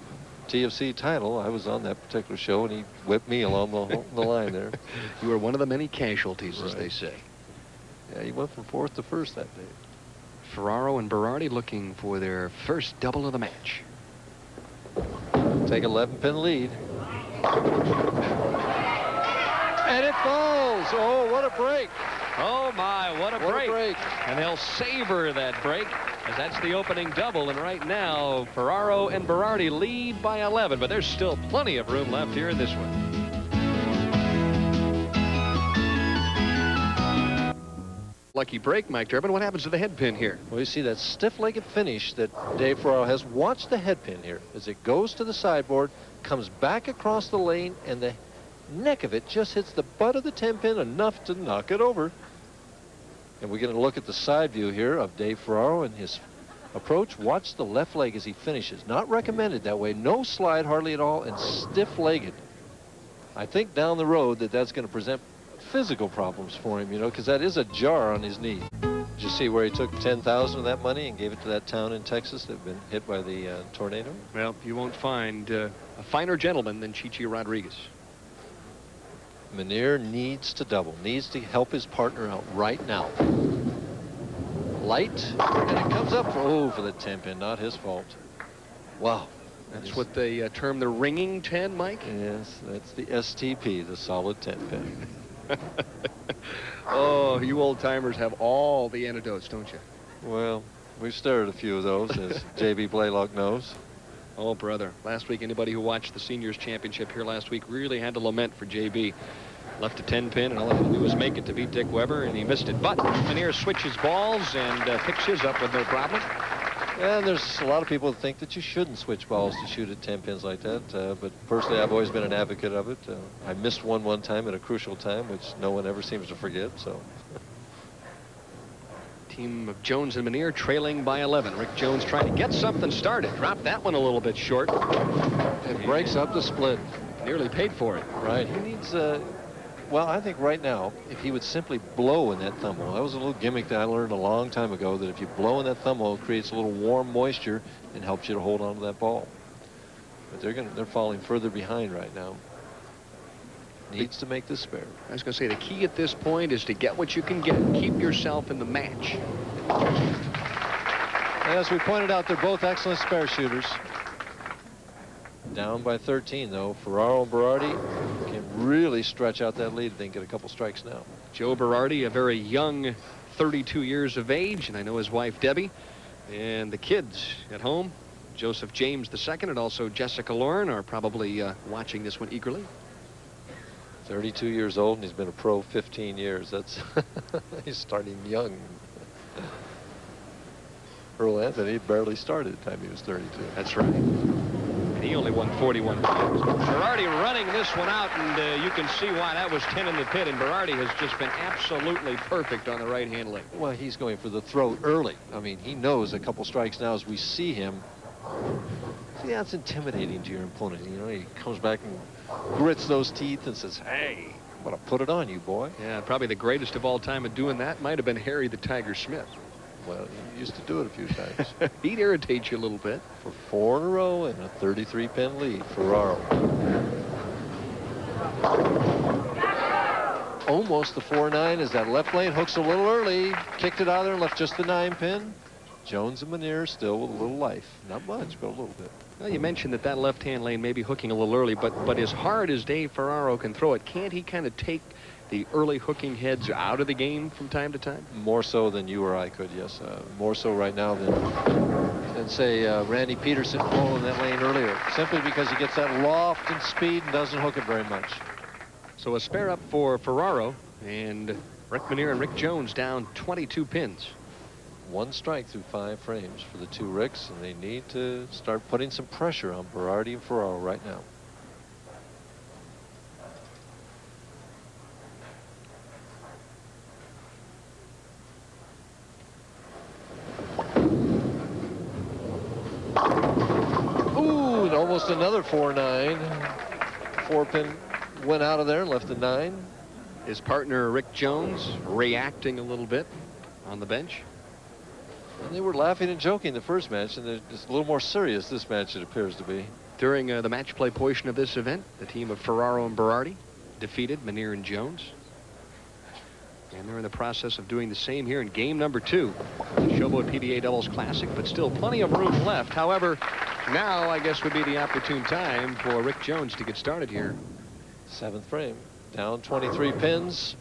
Speaker 3: TFC title, I was on that particular show, and he whipped me along the line there.
Speaker 1: You were one of the many casualties, as they say.
Speaker 3: Yeah, he went from 4th to 1st that day.
Speaker 1: Ferraro and Berardi looking for their first double of the match.
Speaker 3: Take 11-pin lead. And it falls. Oh, what a break.
Speaker 1: Oh, my, what a break. And they'll savor that break, as that's the opening double. And right now, Ferraro and Berardi lead by 11, but there's still plenty of room left here in this one. Lucky break, Mike Durbin. What happens to the head pin here?
Speaker 3: Well, you see that stiff-legged finish that Dave Ferraro has. Watch the head pin here as it goes to the sideboard, comes back across the lane, and the neck of it just hits the butt of the 10-pin enough to knock it over. And we're going to look at the side view here of Dave Ferraro and his approach. Watch the left leg as he finishes. Not recommended that way. No slide hardly at all, and stiff-legged. I think down the road that's going to present physical problems for him, you know, because that is a jar on his knee. Did you see where he took 10,000 of that money and gave it to that town in Texas that had been hit by the tornado?
Speaker 1: Well, you won't find a finer gentleman than Chichi Rodriguez.
Speaker 3: Menier needs to double, needs to help his partner out right now. Light, and it comes up for the 10-pin, not his fault. Wow.
Speaker 1: That's what they term the ringing 10, Mike?
Speaker 3: Yes, that's the STP, the solid 10-pin.
Speaker 1: Oh, you old-timers have all the antidotes, don't you?
Speaker 3: Well, we've stirred a few of those, as J.B. Blaylock knows.
Speaker 1: Oh, brother. Last week, anybody who watched the Seniors Championship here last week really had to lament for J.B. Left a 10-pin, and all he had to do was make it to beat Dick Weber, and he missed it. But Menier switches balls and picks his up with no problem.
Speaker 3: And there's a lot of people that think that you shouldn't switch balls to shoot at 10 pins like that. But personally, I've always been an advocate of it. I missed one time at a crucial time, which no one ever seems to forget. So.
Speaker 1: Team of Jones and Menier trailing by 11. Rick Jones trying to get something started. Dropped that one a little bit short.
Speaker 3: It breaks up the split.
Speaker 1: Nearly paid for it.
Speaker 3: Right. He needs well, I think right now, if he would simply blow in that thumb hole. That was a little gimmick that I learned a long time ago, that if you blow in that thumb hole, it creates a little warm moisture and helps you to hold on to that ball. But they're falling further behind right now. Needs to make this spare.
Speaker 1: I was going to say, the key at this point is to get what you can get. Keep yourself in the match.
Speaker 3: As we pointed out, they're both excellent spare shooters. Down by 13, though. Ferraro and Berardi can really stretch out that lead if they can get a couple strikes now.
Speaker 1: Joe Berardi, a very young 32 years of age, and I know his wife, Debbie. And the kids at home, Joseph James II and also Jessica Lauren, are probably watching this one eagerly.
Speaker 3: 32 years old, and he's been a pro 15 years. That's he's starting young. Earl Anthony barely started at the time he was 32.
Speaker 1: That's right. And he only won 41 games. Berardi running this one out, and you can see why that was 10 in the pit, and Berardi has just been absolutely perfect on the right-hand leg.
Speaker 3: Well, he's going for the throat early. I mean, he knows a couple strikes now as we see him. See, that's intimidating to your opponent. You know, he comes back and grits those teeth and says, hey, I'm going to put it on you, boy.
Speaker 1: Yeah, probably the greatest of all time at doing that might have been Harry the Tiger Smith.
Speaker 3: Well, he used to do it a few times.
Speaker 1: He'd irritate you a little bit.
Speaker 3: For 4 in a row and a 33-pin lead, Ferraro. Almost the 4-9 as that left lane hooks a little early. Kicked it out of there and left just the 9-pin. Jones and Menier still with a little life. Not much, but a little bit.
Speaker 1: Well, you mentioned that left-hand lane may be hooking a little early, but as hard as Dave Ferraro can throw it, can't he kind of take the early hooking heads out of the game from time to time?
Speaker 3: More so than you or I could, yes. More so right now than say, Randy Pedersen pulling that lane earlier. Simply because he gets that loft and speed and doesn't hook it very much.
Speaker 1: So a spare up for Ferraro, and Rick Menier and Rick Jones down 22 pins.
Speaker 3: 1 strike through 5 frames for the 2 Ricks, and they need to start putting some pressure on Berardi and Ferraro right now. Ooh, and almost another 4-9. 4-pin went out of there and left a 9.
Speaker 1: His partner, Rick Jones, reacting a little bit on the bench.
Speaker 3: And they were laughing and joking the first match, and they're just a little more serious this match, it appears to be.
Speaker 1: During the match play portion of this event, the team of Ferraro and Berardi defeated Menier and Jones. And they're in the process of doing the same here in game number 2 of the Showboat PBA Doubles Classic, but still plenty of room left. However, now I guess would be the opportune time for Rick Jones to get started here.
Speaker 3: 7th frame, down 23 pins.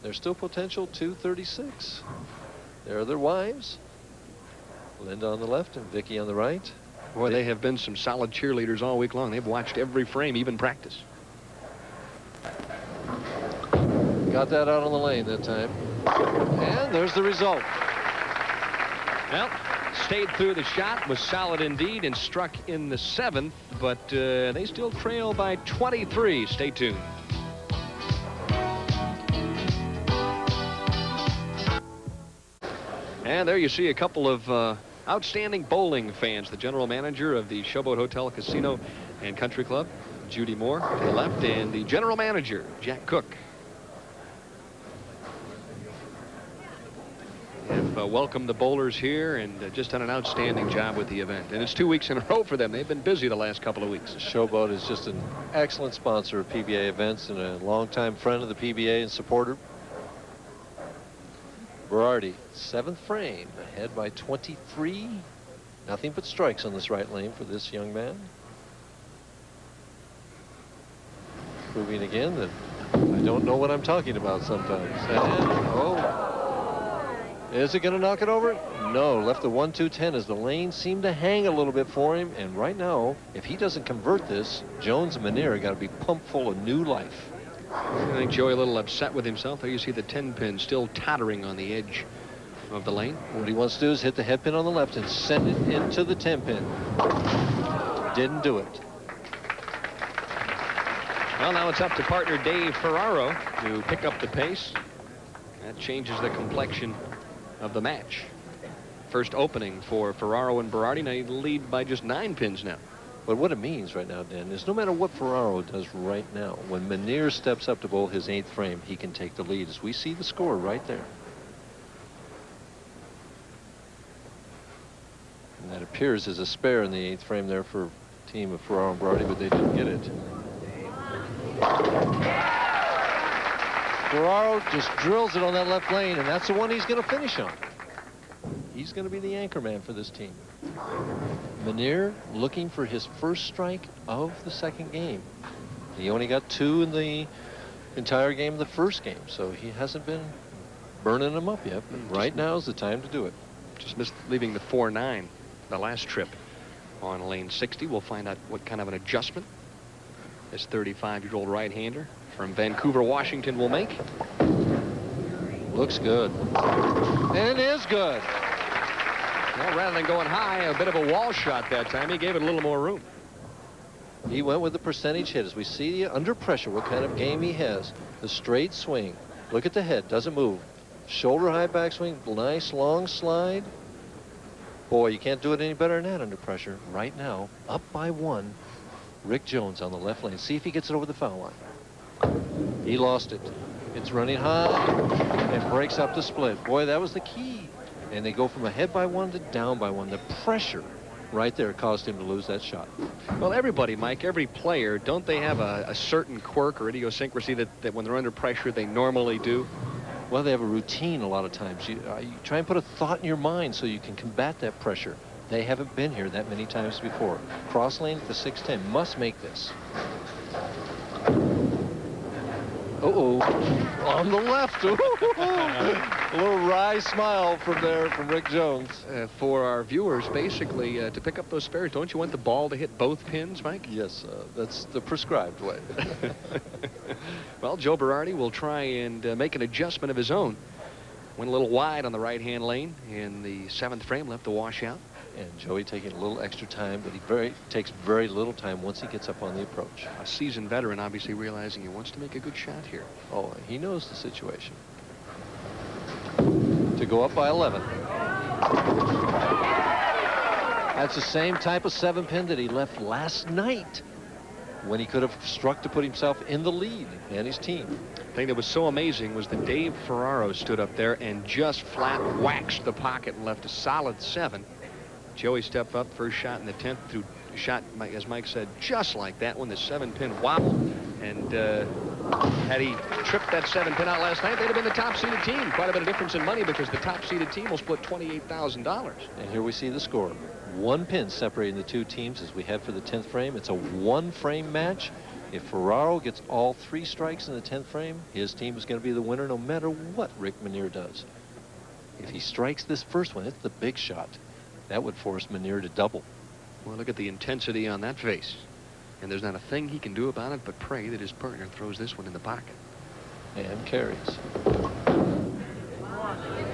Speaker 3: There's still potential 236. There are their wives. Linda on the left and Vicky on the right.
Speaker 1: Boy, they have been some solid cheerleaders all week long. They've watched every frame, even practice.
Speaker 3: Got that out on the lane that time. And there's the result.
Speaker 1: Well, stayed through the shot, was solid indeed, and struck in the 7th, but they still trail by 23. Stay tuned. And there you see a couple of outstanding bowling fans. The general manager of the Showboat Hotel, Casino, and Country Club, Judy Moore to the left, and the general manager, Jack Cook. Have welcomed the bowlers here and just done an outstanding job with the event. And it's 2 weeks in a row for them. They've been busy the last couple of weeks.
Speaker 3: Showboat is just an excellent sponsor of PBA events and a longtime friend of the PBA and supporter. Berardi, 7th frame, ahead by 23. Nothing but strikes on this right lane for this young man. Proving again that I don't know what I'm talking about sometimes. And, is it going to knock it over? No, left the 1-2-10 as the lane seemed to hang a little bit for him. And right now, if he doesn't convert this, Jones and Manera got to be pumped full of new life.
Speaker 1: I think Joey a little upset with himself. There you see the 10 pin still tottering on the edge of the lane.
Speaker 3: What he wants to do is hit the head pin on the left and send it into the 10 pin. Didn't do it.
Speaker 1: Well, now it's up to partner Dave Ferraro to pick up the pace. That changes the complexion of the match. First opening for Ferraro and Berardi. Now they lead by just 9 pins now.
Speaker 3: But what it means right now, Dan, is no matter what Ferraro does right now, when Manera steps up to bowl his 8th frame, he can take the lead, as we see the score right there. And that appears as a spare in the 8th frame there for a team of Ferraro and Berardi, but they didn't get it. Ferraro just drills it on that left lane, and that's the one he's going to finish on. He's going to be the anchor man for this team. Manera looking for his first strike of the second game. He only got 2 in the entire game of the first game, so he hasn't been burning them up yet. But right now is the time to do it.
Speaker 1: Just missed leaving the 4-9 the last trip on lane 60. We'll find out what kind of an adjustment this 35-year-old right-hander from Vancouver, Washington will make.
Speaker 3: Looks good. And it is good.
Speaker 1: Well, rather than going high, a bit of a wall shot that time. He gave it a little more room.
Speaker 3: He went with the percentage hit. As we see under pressure what kind of game he has. The straight swing. Look at the head. Doesn't move. Shoulder high backswing. Nice long slide. Boy, you can't do it any better than that under pressure. Right now, up by 1. Rick Jones on the left lane. See if he gets it over the foul line. He lost it. It's running high and breaks up the split. Boy, that was the key. And they go from ahead by 1 to down by 1. The pressure right there caused him to lose that shot.
Speaker 1: Well, everybody, Mike, every player, don't they have a certain quirk or idiosyncrasy that when they're under pressure they normally do?
Speaker 3: Well, they have a routine a lot of times. You try and put a thought in your mind so you can combat that pressure. They haven't been here that many times before. Cross lane at the 6-10 must make this. Uh-oh. On the left. A little wry smile from there from Rick Jones.
Speaker 1: For our viewers, basically, to pick up those spares, don't you want the ball to hit both pins, Mike?
Speaker 3: Yes, that's the prescribed way.
Speaker 1: Well, Joe Berardi will try and make an adjustment of his own. Went a little wide on the right-hand lane in the 7th frame, left the washout.
Speaker 3: And Joey taking a little extra time, but he takes very little time once he gets up on the approach.
Speaker 1: A seasoned veteran obviously realizing he wants to make a good shot here.
Speaker 3: Oh, he knows the situation. To go up by 11. That's the same type of 7-pin that he left last night when he could have struck to put himself in the lead and his team.
Speaker 1: The thing that was so amazing was that Dave Ferraro stood up there and just flat waxed the pocket and left a solid 7. Joey stepped up, first shot in the 10th, threw shot, as Mike said, just like that one. The 7-pin wobbled, and had he tripped that 7-pin out last night, they'd have been the top-seeded team. Quite a bit of difference in money because the top-seeded team will split $28,000.
Speaker 3: And here we see the score. 1 pin separating the 2 teams as we head for the 10th frame. It's a 1-frame match. If Ferraro gets all 3 strikes in the 10th frame, his team is going to be the winner no matter what Rick Manera does. If he strikes this first one, it's the big shot. That would force Manera to double.
Speaker 1: Well, look at the intensity on that face. And there's not a thing he can do about it but pray that his partner throws this one in the pocket.
Speaker 3: And carries.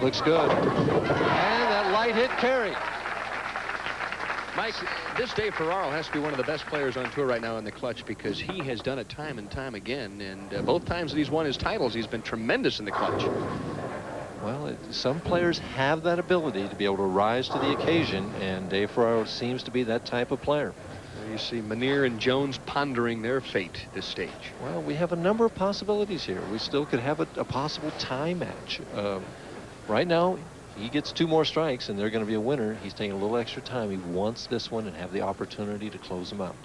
Speaker 3: Looks good. And that light hit carry.
Speaker 1: Mike, this Dave Ferraro has to be one of the best players on tour right now in the clutch because he has done it time and time again. And both times that he's won his titles, he's been tremendous in the clutch.
Speaker 3: Well, some players have that ability to be able to rise to the occasion, and Dave Ferraro seems to be that type of player.
Speaker 1: There you see Manier and Jones pondering their fate this stage.
Speaker 3: Well, we have a number of possibilities here. We still could have a possible tie match. Right now, he gets 2 more strikes, and they're going to be a winner. He's taking a little extra time. He wants this one and have the opportunity to close them out.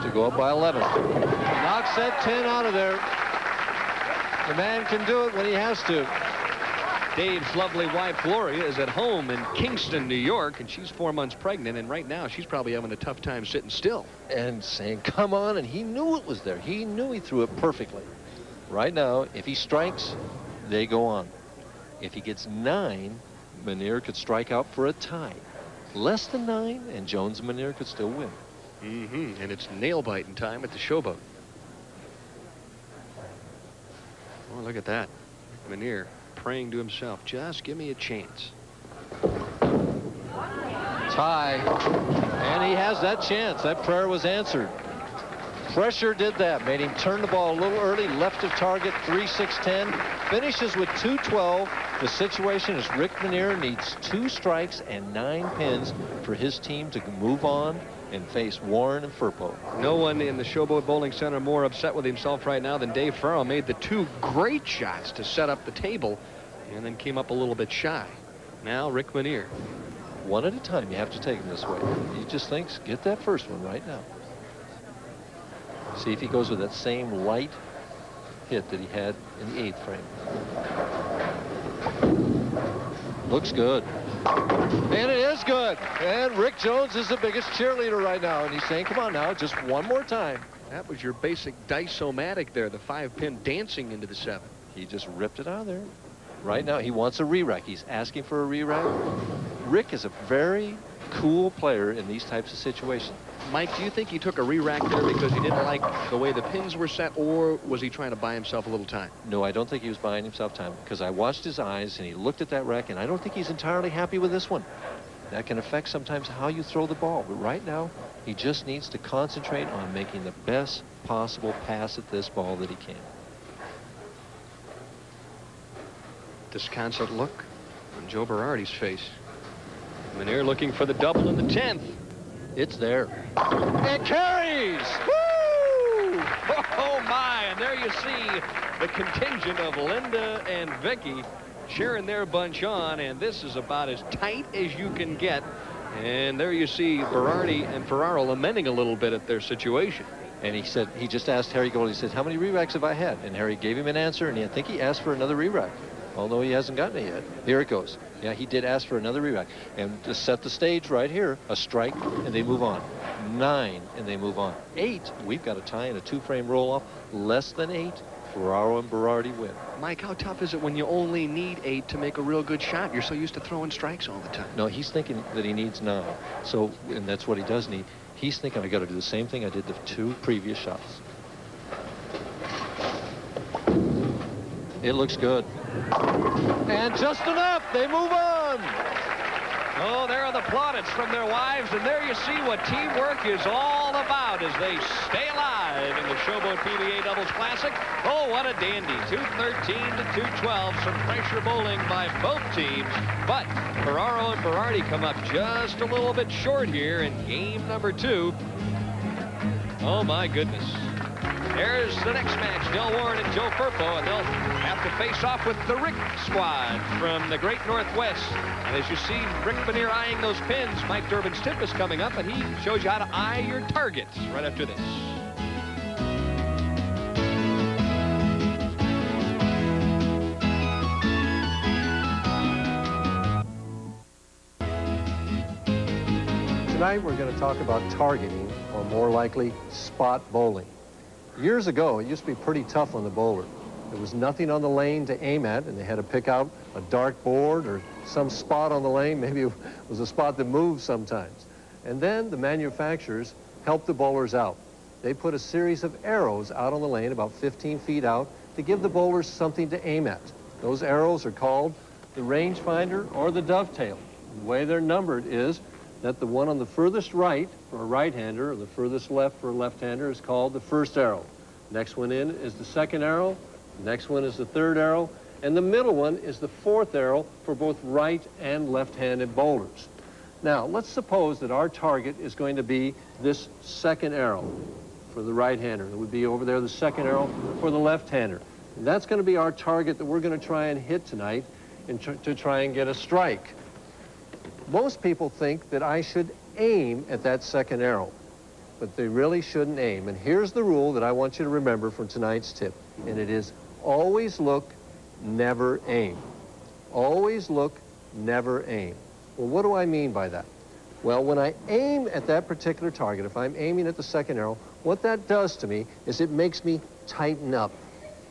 Speaker 3: To go up by 11. Knocks that 10 out of there. The man can do it when he has to.
Speaker 1: Dave's lovely wife, Gloria, is at home in Kingston, New York, and she's 4 months pregnant, and right now she's probably having a tough time sitting still.
Speaker 3: And saying, come on, and he knew it was there. He knew he threw it perfectly. Right now, if he strikes, they go on. If he gets 9, Manier could strike out for a tie. Less than 9, and Jones and Manier could still win.
Speaker 1: And it's nail-biting time at the Showboat. Oh, look at that. Manier praying to himself, just give me a chance.
Speaker 3: Tie. And he has that chance. That prayer was answered. Pressure did that. Made him turn the ball a little early. Left of target, 3-6-10. Finishes with 212. The situation is Rick Manier needs 2 strikes and 9 pins for his team to move on and face Warren and Firpo.
Speaker 1: No one in the Showboat Bowling Center more upset with himself right now than Dave Ferraro. Made the 2 great shots to set up the table and then came up a little bit shy. Now Rick Manier.
Speaker 3: One at a time, you have to take him this way. He just thinks, get that first one right now. See if he goes with that same light hit that he had in the 8th frame. Looks good. And it is good. And Rick Jones is the biggest cheerleader right now. And he's saying, come on now, just one more time.
Speaker 1: That was your basic dice-o-matic there, the 5-pin dancing into the 7.
Speaker 3: He just ripped it out of there. Right now, he wants a re-rack. He's asking for a re-rack. Rick is a very cool player in these types of situations.
Speaker 1: Mike, do you think he took a re-rack there because he didn't like the way the pins were set, or was he trying to buy himself a little time?
Speaker 3: No, I don't think he was buying himself time, because I watched his eyes and he looked at that rack, and I don't think he's entirely happy with this one. That can affect sometimes how you throw the ball, but right now he just needs to concentrate on making the best possible pass at this ball that he can. Disconsolate look on Joe Berardi's face. Manier looking for the double in the 10th. It's there. It carries! Woo!
Speaker 1: Oh my, and there you see the contingent of Linda and Vicky cheering their bunch on, and this is about as tight as you can get. And there you see Berardi and Ferraro lamenting a little bit at their situation.
Speaker 3: And he said, he just asked Harry Gold, he said, how many re-racks have I had? And Harry gave him an answer, and I think he asked for another re-rack, although he hasn't gotten it yet. Here it goes. Yeah, he did ask for another re-rack. And to set the stage right here, a strike, and they move on. 9, and they move on. 8, we've got a tie and a 2-frame roll-off. Less than 8, Ferraro and Berardi win.
Speaker 1: Mike, how tough is it when you only need 8 to make a real good shot? You're so used to throwing strikes all the time.
Speaker 3: No, he's thinking that he needs 9. So, and that's what he does need. He's thinking, I got to do the same thing I did the 2 previous shots. It looks good. And just enough. They move on.
Speaker 1: Oh, there are the plaudits from their wives, and there you see what teamwork is all about as they stay alive in the Showboat PBA Doubles Classic. Oh, what a dandy. 213 to 212. Some pressure bowling by both teams. But Ferraro and Berardi come up just a little bit short here in game number 2. Oh, my goodness. There's the next match, Del Warren and Joe Firpo, and they'll have to face off with the Rick squad from the Great Northwest. And as you see Rick Manier eyeing those pins, Mike Durbin's tip is coming up, and he shows you how to eye your targets right after this.
Speaker 3: Tonight we're going to talk about targeting, or more likely, spot bowling. Years ago, it used to be pretty tough on the bowler. There was nothing on the lane to aim at, and they had to pick out a dark board or some spot on the lane. Maybe it was a spot that moved sometimes. And then the manufacturers helped the bowlers out. They put a series of arrows out on the lane about 15 feet out to give the bowlers something to aim at. Those arrows are called the rangefinder or the dovetail. The way they're numbered is that the one on the furthest right for a right-hander or the furthest left for a left-hander is called the first arrow. Next one in is the second arrow. Next one is the third arrow. And the middle one is the fourth arrow for both right and left-handed bowlers. Now, let's suppose that our target is going to be this second arrow for the right-hander. It would be over there, the second arrow for the left-hander. And that's going to be our target that we're going to try and hit tonight and to try and get a strike. Most people think that I should aim at that second arrow, but they really shouldn't aim. And here's the rule that I want you to remember from tonight's tip, and it is always look, never aim. Always look, never aim. Well, what do I mean by that? Well, when I aim at that particular target, if I'm aiming at the second arrow, what that does to me is it makes me tighten up.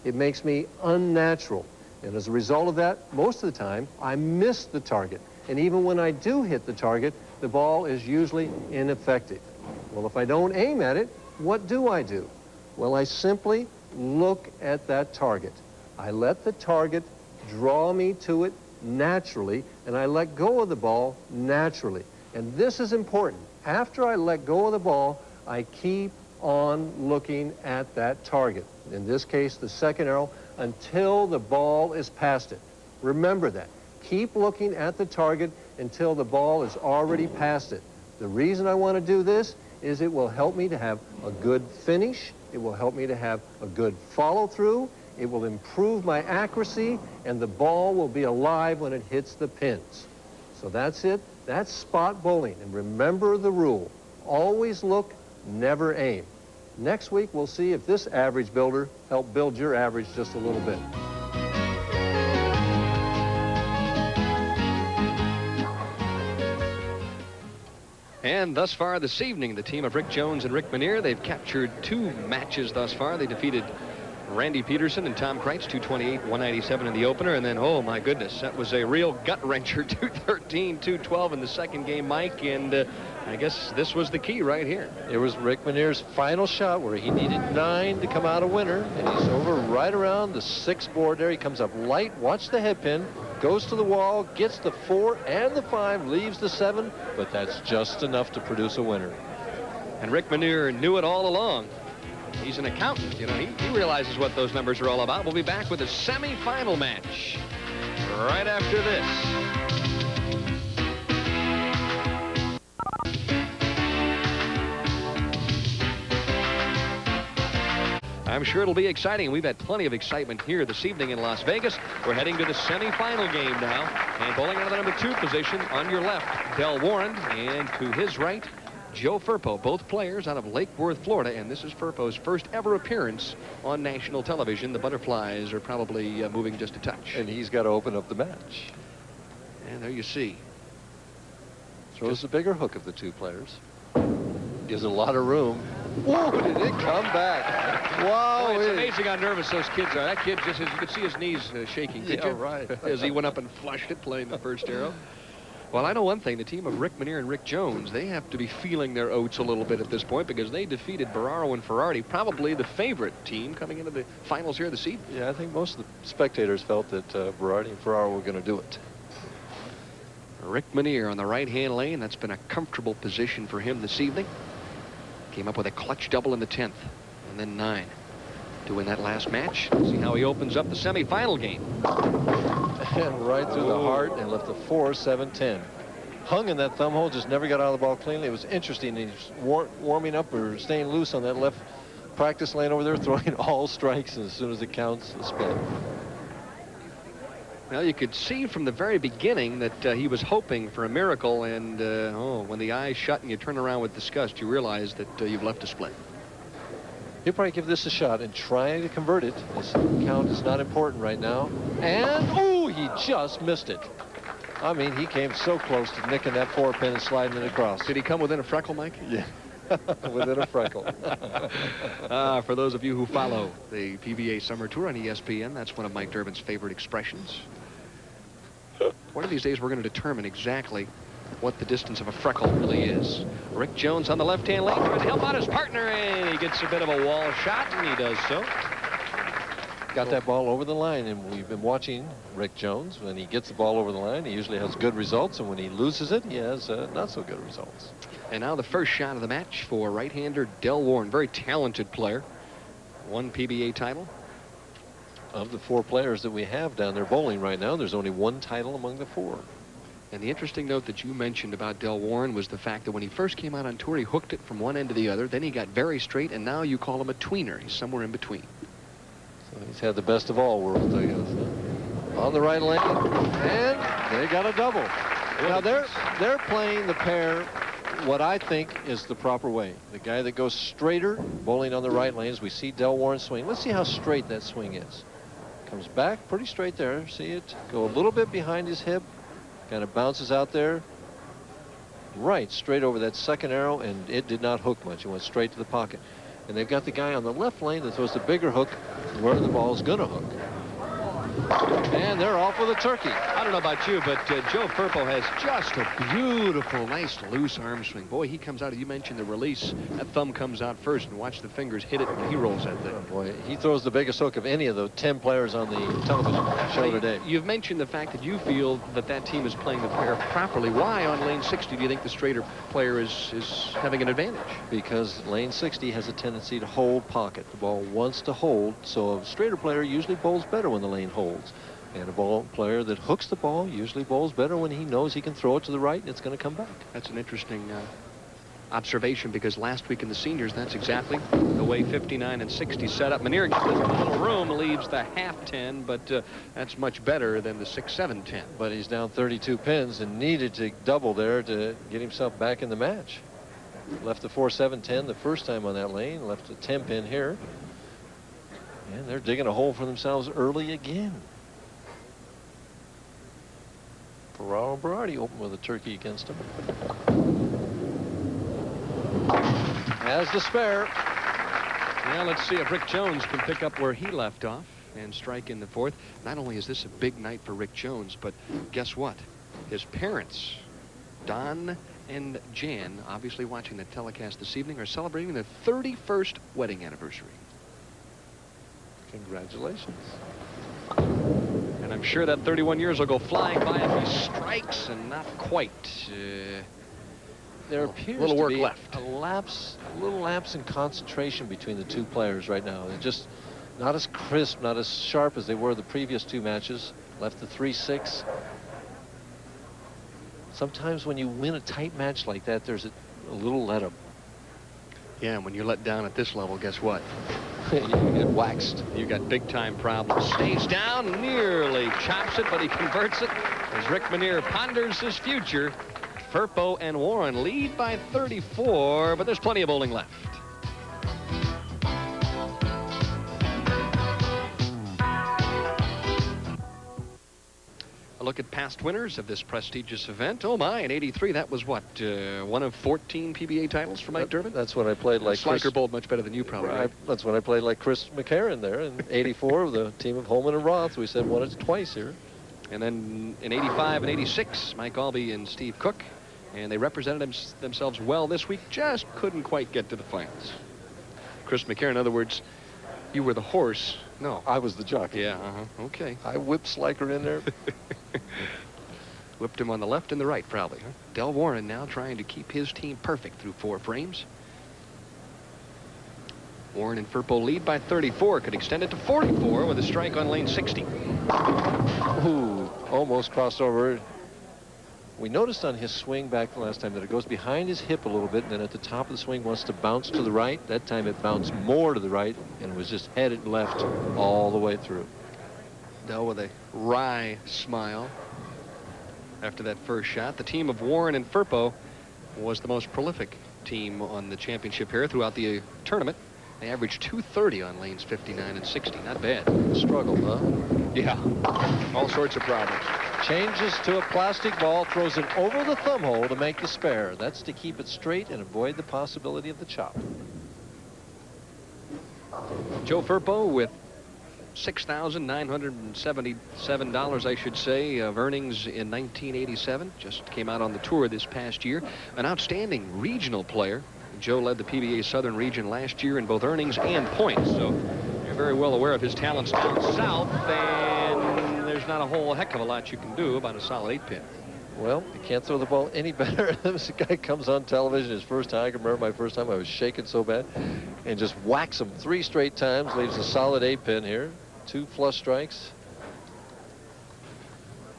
Speaker 3: It makes me unnatural. And as a result of that, most of the time, I miss the target. And even when I do hit the target, the ball is usually ineffective. Well, if I don't aim at it, what do? Well, I simply look at that target. I let the target draw me to it naturally, and I let go of the ball naturally. And this is important. After I let go of the ball, I keep on looking at that target. In this case, the second arrow, until the ball is past it. Remember that. Keep looking at the target until the ball is already past it. The reason I want to do this is it will help me to have a good finish. It will help me to have a good follow-through. It will improve my accuracy, and the ball will be alive when it hits the pins. So that's it. That's spot bowling. And remember the rule. Always look, never aim. Next week, we'll see if this average builder helped build your average just a little bit.
Speaker 1: And thus far this evening, the team of Rick Jones and Rick Minear, they've captured 2 matches thus far. They defeated Randy Pedersen and Tom Kreitz, 228-197 in the opener. And then, oh my goodness, that was a real gut-wrencher, 213-212 in the second game, Mike. And I guess this was the key right here.
Speaker 3: It was Rick Minear's final shot where he needed 9 to come out a winner. And he's over right around the 6th board there. He comes up light, watch the headpin, goes to the wall, gets the 4 and the 5, leaves the 7. But that's just enough to produce a winner.
Speaker 1: And Rick Minear knew it all along. He's an accountant, you know, he realizes what those numbers are all about. We'll be back with a semi-final match right after this. I'm sure it'll be exciting. We've had plenty of excitement here this evening in Las Vegas. We're heading to the semi-final game now. And bowling out of the number 2 position on your left, Del Warren, and to his right, Joe Firpo, both players out of Lake Worth, Florida, and this is Firpo's first ever appearance on national television. The Butterflies are probably moving just a touch.
Speaker 3: And he's got to open up the match.
Speaker 1: And there you see.
Speaker 3: Throws the bigger hook of the 2 players. Gives a lot of room. Whoa, did it come back? Wow.
Speaker 1: Oh, it's amazing how nervous those kids are. That kid just, you could see his knees shaking.
Speaker 3: Yeah, right.
Speaker 1: As he went up and flushed it, playing the first arrow. Well, I know one thing. The team of Rick Minear and Rick Jones, they have to be feeling their oats a little bit at this point because they defeated Berardi and Ferrari, probably the favorite team coming into the finals here this evening.
Speaker 3: Yeah, I think most of the spectators felt that Berardi and Ferraro were going to do it.
Speaker 1: Rick Minear on the right-hand lane. That's been a comfortable position for him this evening. Came up with a clutch double in the 10th and then 9 to win that last match. See how he opens up the semi-final game.
Speaker 3: And right through the heart and left the 4, 7, 10. Hung in that thumb hole, just never got out of the ball cleanly. It was interesting. He's warming up or staying loose on that left practice lane over there, throwing all strikes, and as soon as it counts, a spin.
Speaker 1: Well, you could see from the very beginning that he was hoping for a miracle, and when the eyes shut and you turn around with disgust, you realize that you've left a split.
Speaker 3: He'll probably give this a shot and try to convert it. This count is not important right now. And, oh, he just missed it. I mean, he came so close to nicking that 4-pin and sliding it across.
Speaker 1: Did he come within a freckle, Mike?
Speaker 3: Yeah, within a freckle.
Speaker 1: For those of you who follow the PBA Summer Tour on ESPN, that's one of Mike Durbin's favorite expressions. One of these days, we're going to determine exactly what the distance of a freckle really is. Rick Jones on the left-hand lane trying to help out his partner, and he gets a bit of a wall shot, and he does so.
Speaker 3: Got that ball over the line, and we've been watching Rick Jones. When he gets the ball over the line, he usually has good results, and when he loses it, he has not so good results.
Speaker 1: And now the first shot of the match for right-hander Del Warren. Very talented player. Won PBA title.
Speaker 3: of the 4 players that we have down there bowling right now, there's only 1 title among the 4.
Speaker 1: And the interesting note that you mentioned about Del Warren was the fact that when he first came out on tour, he hooked it from one end to the other. Then he got very straight, and now you call him a tweener. He's somewhere in between.
Speaker 3: So he's had the best of all worlds, I guess. On the right lane, and they got a double. Now they're playing the pair what I think is the proper way. The guy that goes straighter, bowling on the right lanes. We see Del Warren swing. Let's see how straight that swing is. Comes back pretty straight there. See it go a little bit behind his hip. Kind of bounces out there. Right, straight over that second arrow, and it did not hook much. It went straight to the pocket. And they've got the guy on the left lane that throws the bigger hook where the ball is going to hook. And they're off with a turkey.
Speaker 1: I don't know about you, but Joe Firpo has just a beautiful, nice loose arm swing. Boy, he comes out. You mentioned the release. That thumb comes out first, and watch the fingers hit it when he rolls that thing.
Speaker 3: Oh boy, he throws the biggest hook of any of the 10 players on the television show today.
Speaker 1: You've mentioned the fact that you feel that that team is playing the pair properly. Why on lane 60 do you think the straighter player is having an advantage?
Speaker 3: Because lane 60 has a tendency to hold pocket. The ball wants to hold, so a straighter player usually bowls better when the lane holds. And a ball player that hooks the ball usually bowls better when he knows he can throw it to the right and it's going to come back.
Speaker 1: That's an interesting observation, because last week in the seniors, that's exactly the way 59 and 60 set up. Manier gets a little room, leaves the half 10, but that's much better than the 6-7-10.
Speaker 3: But he's down 32 pins and needed to double there to get himself back in the match. Left the 4-7-10 the first time on that lane, left a 10 pin here. And they're digging a hole for themselves early again. Ferraro and Berardi open with a turkey against him. Has the spare.
Speaker 1: Now let's see if Rick Jones can pick up where he left off and strike in the 4th. Not only is this a big night for Rick Jones, but guess what? His parents, Don and Jan, obviously watching the telecast this evening, are celebrating their 31st wedding anniversary.
Speaker 3: Congratulations.
Speaker 1: And I'm sure that 31 years will go flying by if he strikes, and not quite.
Speaker 3: There appears
Speaker 1: little
Speaker 3: to
Speaker 1: work
Speaker 3: be
Speaker 1: left.
Speaker 3: a little lapse in concentration between the 2 players right now. They're just not as crisp, not as sharp as they were the previous 2 matches. Left the 3-6. Sometimes when you win a tight match like that, there's a little let up.
Speaker 1: Yeah, and when you're let down at this level, guess what?
Speaker 3: You get waxed.
Speaker 1: You got big time problems. Stays down, nearly chops it, but he converts it as Rick Manier ponders his future. Firpo and Warren lead by 34, but there's plenty of bowling left. A look at past winners of this prestigious event. Oh my, in '83, that was what, one of 14 PBA titles for Mike Durbin?
Speaker 3: That's when I played like
Speaker 1: Sliker bowled much better than you probably.
Speaker 3: Right. That's when I played like Chris McCarron there in '84 with the team of Holman and Roth. We said won it twice here.
Speaker 1: And then in '85 and '86, Mike Albee and Steve Cook. And they represented themselves well this week, just couldn't quite get to the finals. Chris McCarron, in other words, you were the horse. No.
Speaker 3: I was the jockey.
Speaker 1: Yeah, okay.
Speaker 3: I whipped Sliker in there.
Speaker 1: Whipped him on the left and the right, probably. Huh? Del Warren now trying to keep his team perfect through 4 frames. Warren and Firpo lead by 34. Could extend it to 44 with a strike on lane 60.
Speaker 3: Ooh, almost crossed over. We noticed on his swing back the last time that it goes behind his hip a little bit, and then at the top of the swing wants to bounce to the right. That time it bounced more to the right and was just headed left all the way through.
Speaker 1: Del with a wry smile after that first shot. The team of Warren and Firpo was the most prolific team on the championship here throughout the tournament. They averaged 230 on lanes 59 and 60. Not bad.
Speaker 3: Struggle, huh?
Speaker 1: Yeah. All sorts of problems.
Speaker 3: Changes to a plastic ball, throws it over the thumb hole to make the spare. That's to keep it straight and avoid the possibility of the chop.
Speaker 1: Joe Firpo with $6,977, I should say, of earnings in 1987. Just came out on the tour this past year. An outstanding regional player. Joe led the PBA Southern Region last year in both earnings and points, so you're very well aware of his talents down south, and there's not a whole heck of a lot you can do about a solid 8-pin.
Speaker 3: Well, you can't throw the ball any better. This guy comes on television his first time. I can remember my first time. I was shaking so bad, and just whacks him 3 straight times. Leaves a solid 8-pin here. 2 flush strikes.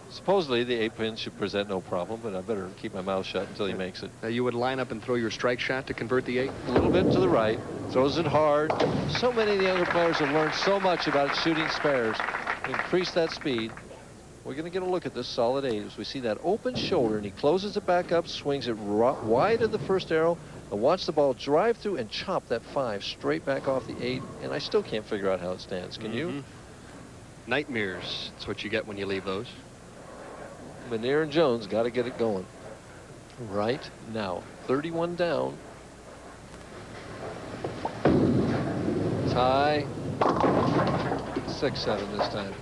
Speaker 3: Supposedly the 8-pin should present no problem, but I better keep my mouth shut until he makes it.
Speaker 1: Now you would line up and throw your strike shot to convert the 8?
Speaker 3: A little bit to the right, throws it hard. So many of the younger players have learned so much about shooting spares. Increase that speed. We're going to get a look at this solid 8 as we see that open shoulder, and he closes it back up, swings it wide of the first arrow, and watch the ball drive through and chop that 5 straight back off the 8. And I still can't figure out how it stands. Can you?
Speaker 1: Nightmares. That's what you get when you leave those.
Speaker 3: Menier and Jones got to get it going right now. 31 down. Tie. 6-7 this time.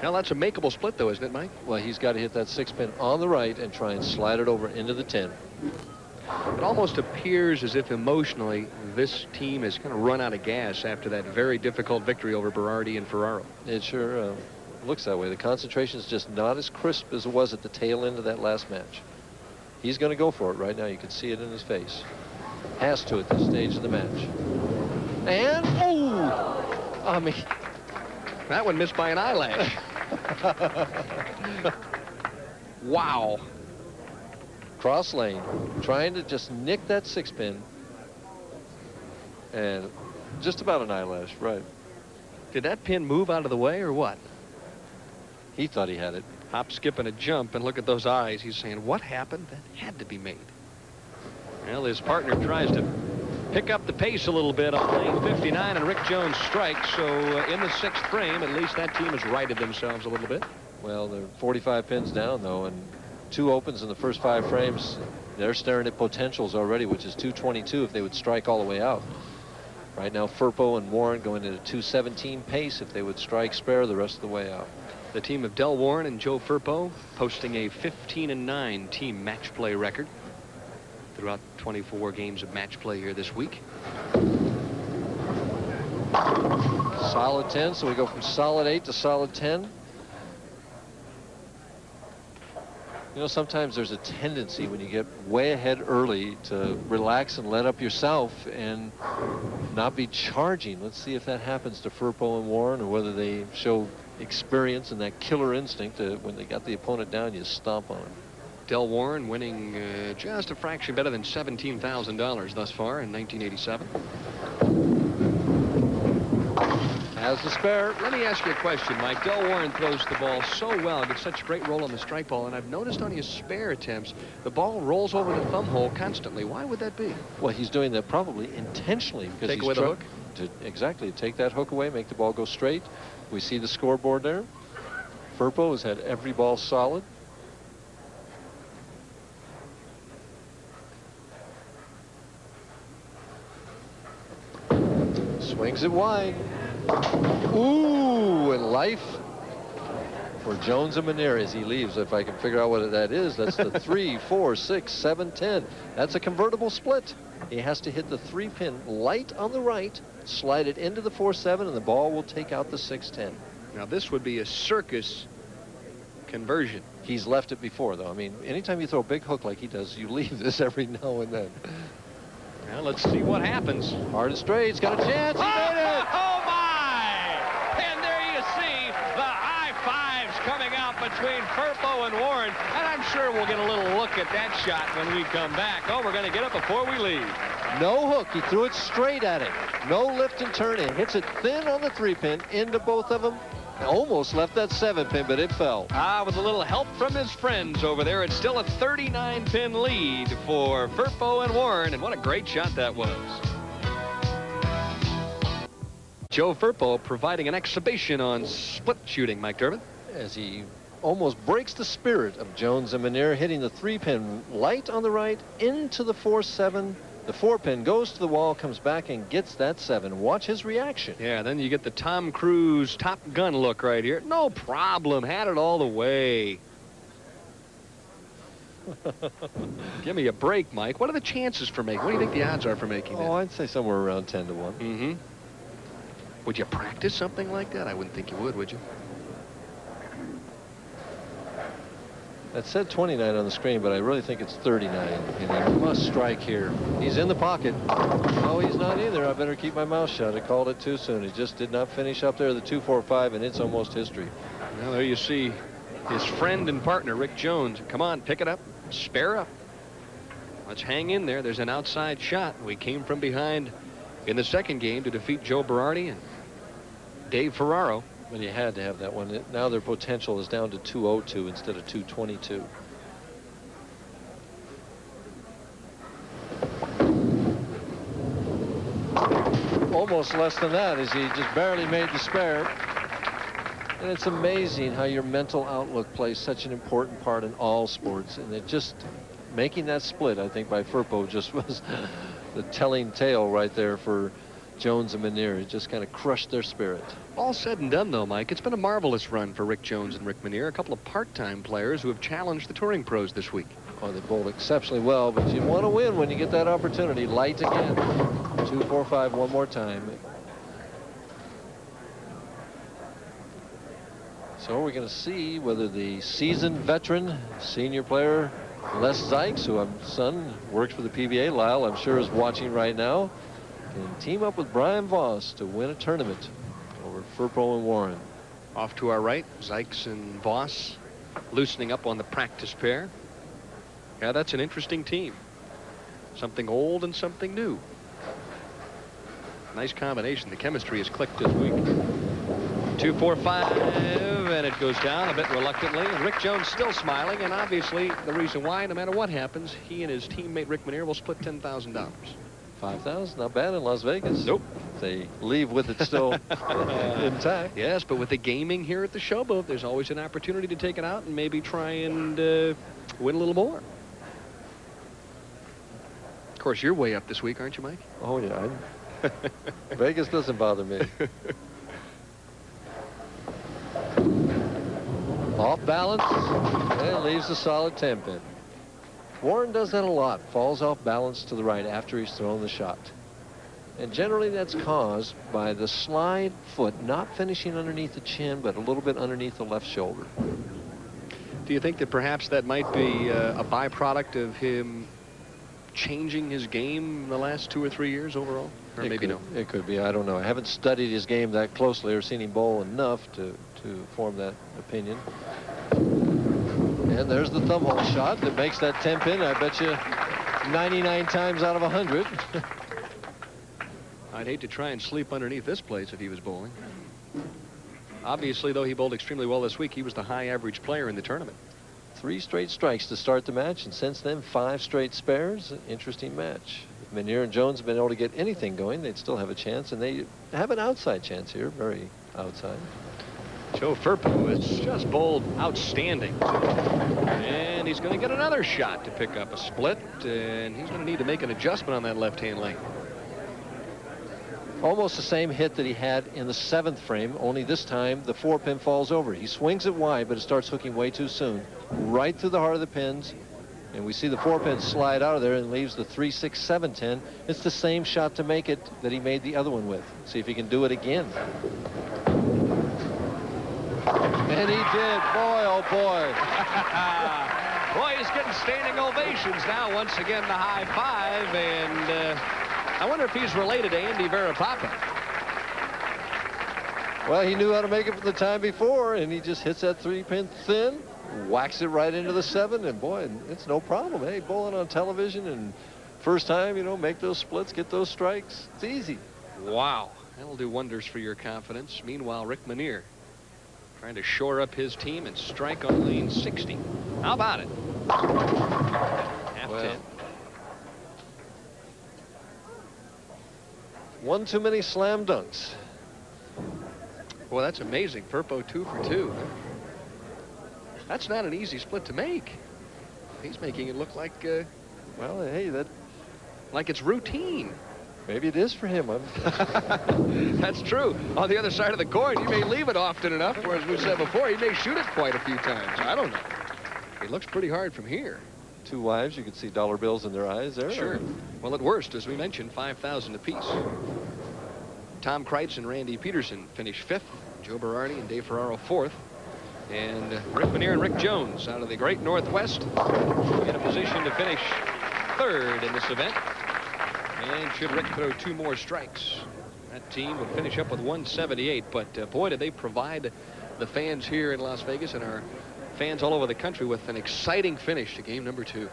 Speaker 1: Now that's a makeable split, though, isn't it, Mike?
Speaker 3: Well, he's got to hit that 6-pin on the right and try and slide it over into the 10.
Speaker 1: It almost appears as if emotionally this team is going to run out of gas after that very difficult victory over Berardi and Ferraro.
Speaker 3: It sure looks that way. The concentration is just not as crisp as it was at the tail end of that last match. He's going to go for it right now. You can see it in his face. Has to at this stage of the match. And, oh! I mean...
Speaker 1: That one missed by an eyelash. Wow.
Speaker 3: Cross lane, trying to just nick that 6-pin. And just about an eyelash, right.
Speaker 1: Did that pin move out of the way or what?
Speaker 3: He thought he had it.
Speaker 1: Hop, skip, and a jump, and look at those eyes. He's saying, what happened? That had to be made. Well, his partner tries to pick up the pace a little bit on lane 59, and Rick Jones strikes. So in the 6th frame, at least that team has righted themselves a little bit.
Speaker 3: Well, they're 45 pins down, though, and 2 opens in the first 5 frames. They're staring at potentials already, which is 222 if they would strike all the way out. Right now, Firpo and Warren going at a 217 pace if they would strike spare the rest of the way out.
Speaker 1: The team of Del Warren and Joe Firpo posting a 15-9 team match play record throughout 24 games of match play here this week.
Speaker 3: Solid 10, so we go from solid 8 to solid 10. You know, sometimes there's a tendency when you get way ahead early to relax and let up yourself and not be charging. Let's see if that happens to Firpo and Warren, or whether they show experience and that killer instinct when they got the opponent down, you stomp on him.
Speaker 1: Del Warren winning just a fraction better than $17,000 thus far in 1987.
Speaker 3: Has the spare.
Speaker 1: Let me ask you a question, Mike. Del Warren throws the ball so well, gets such a great roll on the strike ball, and I've noticed on his spare attempts, the ball rolls over the thumb hole constantly. Why would that be?
Speaker 3: Well, he's doing that probably intentionally, because
Speaker 1: take away the hook?
Speaker 3: Exactly. Take that hook away, make the ball go straight. We see the scoreboard there. Firpo has had every ball solid. Swings it wide. Ooh, and life for Jones and Menier as he leaves. If I can figure out what that is, that's the 3, 4, 6, 7, 10. That's a convertible split. He has to hit the 3-pin light on the right, slide it into the 4-7, and the ball will take out the 6-10.
Speaker 1: Now this would be a circus conversion.
Speaker 3: He's left it before, though. I mean, anytime you throw a big hook like he does, you leave this every now and then.
Speaker 1: Now let's see what happens.
Speaker 3: Hard and straight. He's got a chance. He made it.
Speaker 2: Oh, my! And there you see the high fives coming out between Firpo and Warren. And I'm sure we'll get a little look at that shot when we come back. Oh, we're going to get it before we leave.
Speaker 3: No hook. He threw it straight at him. No lift and turn. It hits it thin on the 3-pin into both of them. Almost left that 7-pin, but it fell.
Speaker 1: With a little help from his friends over there, it's still a 39-pin lead for Firpo and Warren, and what a great shot that was. Joe Firpo providing an exhibition on split shooting, Mike Durbin.
Speaker 3: As he almost breaks the spirit of Jones and Menier, hitting the 3-pin light on the right into the 4-7. The 4-pin goes to the wall, comes back, and gets that 7. Watch his reaction.
Speaker 1: Yeah, then you get the Tom Cruise Top Gun look right here. No problem. Had it all the way. Give me a break, Mike. What are the chances for making? What do you think the odds are for making that?
Speaker 3: Oh, I'd say somewhere around 10 to 1.
Speaker 1: Mm-hmm. Would you practice something like that? I wouldn't think you would you?
Speaker 3: It said 29 on the screen, but I really think it's 39. And he must strike here. He's in the pocket. Oh, he's not either. I better keep my mouth shut. I called it too soon. He just did not finish up there the 2-4-5, and it's almost history.
Speaker 1: Well, there you see his friend and partner, Rick Jones. Come on, pick it up. Spare up. Let's hang in there. There's an outside shot. We came from behind in the second game to defeat Joe Berardi and Dave Ferraro.
Speaker 3: But you had to have that one. Now their potential is down to 202 instead of 222. Almost less than that, as he just barely made the spare. And it's amazing how your mental outlook plays such an important part in all sports. And it just making that split, I think, by Firpo just was the telling tale right there for Jones and Menier. It just kind of crushed their spirit.
Speaker 1: All said and done, though, Mike, it's been a marvelous run for Rick Jones and Rick Menier, a couple of part-time players who have challenged the touring pros this week.
Speaker 3: Oh, they bowled exceptionally well, but you want to win when you get that opportunity. Light again. 2-4-5 one more time. So we're going to see whether the seasoned veteran senior player Les Zikes, who I'm son works for the PBA, Lyle I'm sure is watching right now, can team up with Brian Voss to win a tournament over Firpo and Warren.
Speaker 1: Off to our right, Zikes and Voss loosening up on the practice pair. Yeah, that's an interesting team. Something old and something new. Nice combination. The chemistry has clicked this week. 2-4-5, and it goes down a bit reluctantly. And Rick Jones still smiling, and obviously the reason why, no matter what happens, he and his teammate Rick Menier will split $10,000.
Speaker 3: 5,000, not bad in Las Vegas.
Speaker 1: Nope.
Speaker 3: They leave with it still intact.
Speaker 1: Yes, but with the gaming here at the Showboat, there's always an opportunity to take it out and maybe try and win a little more. Of course, you're way up this week, aren't you, Mike?
Speaker 3: Oh, yeah. Vegas doesn't bother me. Off balance and leaves a solid 10-pin. Warren does that a lot. Falls off balance to the right after he's thrown the shot. And generally that's caused by the slide foot not finishing underneath the chin, but a little bit underneath the left shoulder.
Speaker 1: Do you think that perhaps that might be a byproduct of him changing his game in the last 2 or 3 years overall? Or maybe no?
Speaker 3: It could be. I don't know. I haven't studied his game that closely or seen him bowl enough to form that opinion. And there's the thumb hole shot that makes that 10-pin. I bet you 99 times out of 100.
Speaker 1: I'd hate to try and sleep underneath this place if he was bowling. Obviously, though, he bowled extremely well this week. He was the high average player in the tournament.
Speaker 3: 3 straight strikes to start the match, and since then 5 straight spares. An interesting match. If Menier and Jones have been able to get anything going, they'd still have a chance, and they have an outside chance here, very outside.
Speaker 1: Joe Firpo is just bowled outstanding. And he's going to get another shot to pick up a split, and he's going to need to make an adjustment on that left-hand lane.
Speaker 3: Almost the same hit that he had in the 7th frame, only this time the 4-pin falls over. He swings it wide, but it starts hooking way too soon. Right through the heart of the pins, and we see the 4-pin slide out of there and leaves the 3, 6, 7, 10. It's the same shot to make it that he made the other one with. See if he can do it again. And he did. Boy, oh boy.
Speaker 1: Boy, he's getting standing ovations now. Once again, the high five, and I wonder if he's related to Andy Verapapa.
Speaker 3: Well, he knew how to make it from the time before, and he just hits that 3-pin thin, whacks it right into the 7, and boy, it's no problem. Hey, bowling on television, and first time, you know, make those splits, get those strikes. It's easy.
Speaker 1: Wow, that'll do wonders for your confidence. Meanwhile, Rick Menier trying to shore up his team and strike on lane 60. How about it? Half 10.
Speaker 3: One too many slam dunks.
Speaker 1: Well, that's amazing. Firpo 2 for 2. That's not an easy split to make. He's making it look like,
Speaker 3: well, hey,
Speaker 1: like it's routine.
Speaker 3: Maybe it is for him.
Speaker 1: That's true. On the other side of the coin, you may leave it often enough, or as we said before, he may shoot it quite a few times. I don't know. It looks pretty hard from here.
Speaker 3: 2 wives, you can see dollar bills in their eyes there.
Speaker 1: Sure. Well, at worst, as we mentioned, 5,000 apiece. Tom Kreitz and Randy Pedersen finished 5th. Joe Berardi and Dave Ferraro 4th. And Rick Manier and Rick Jones out of the Great Northwest in a position to finish third in this event. And should Rick throw 2 more strikes, that team would finish up with 178. But boy, did they provide the fans here in Las Vegas and our fans all over the country with an exciting finish to game number 2.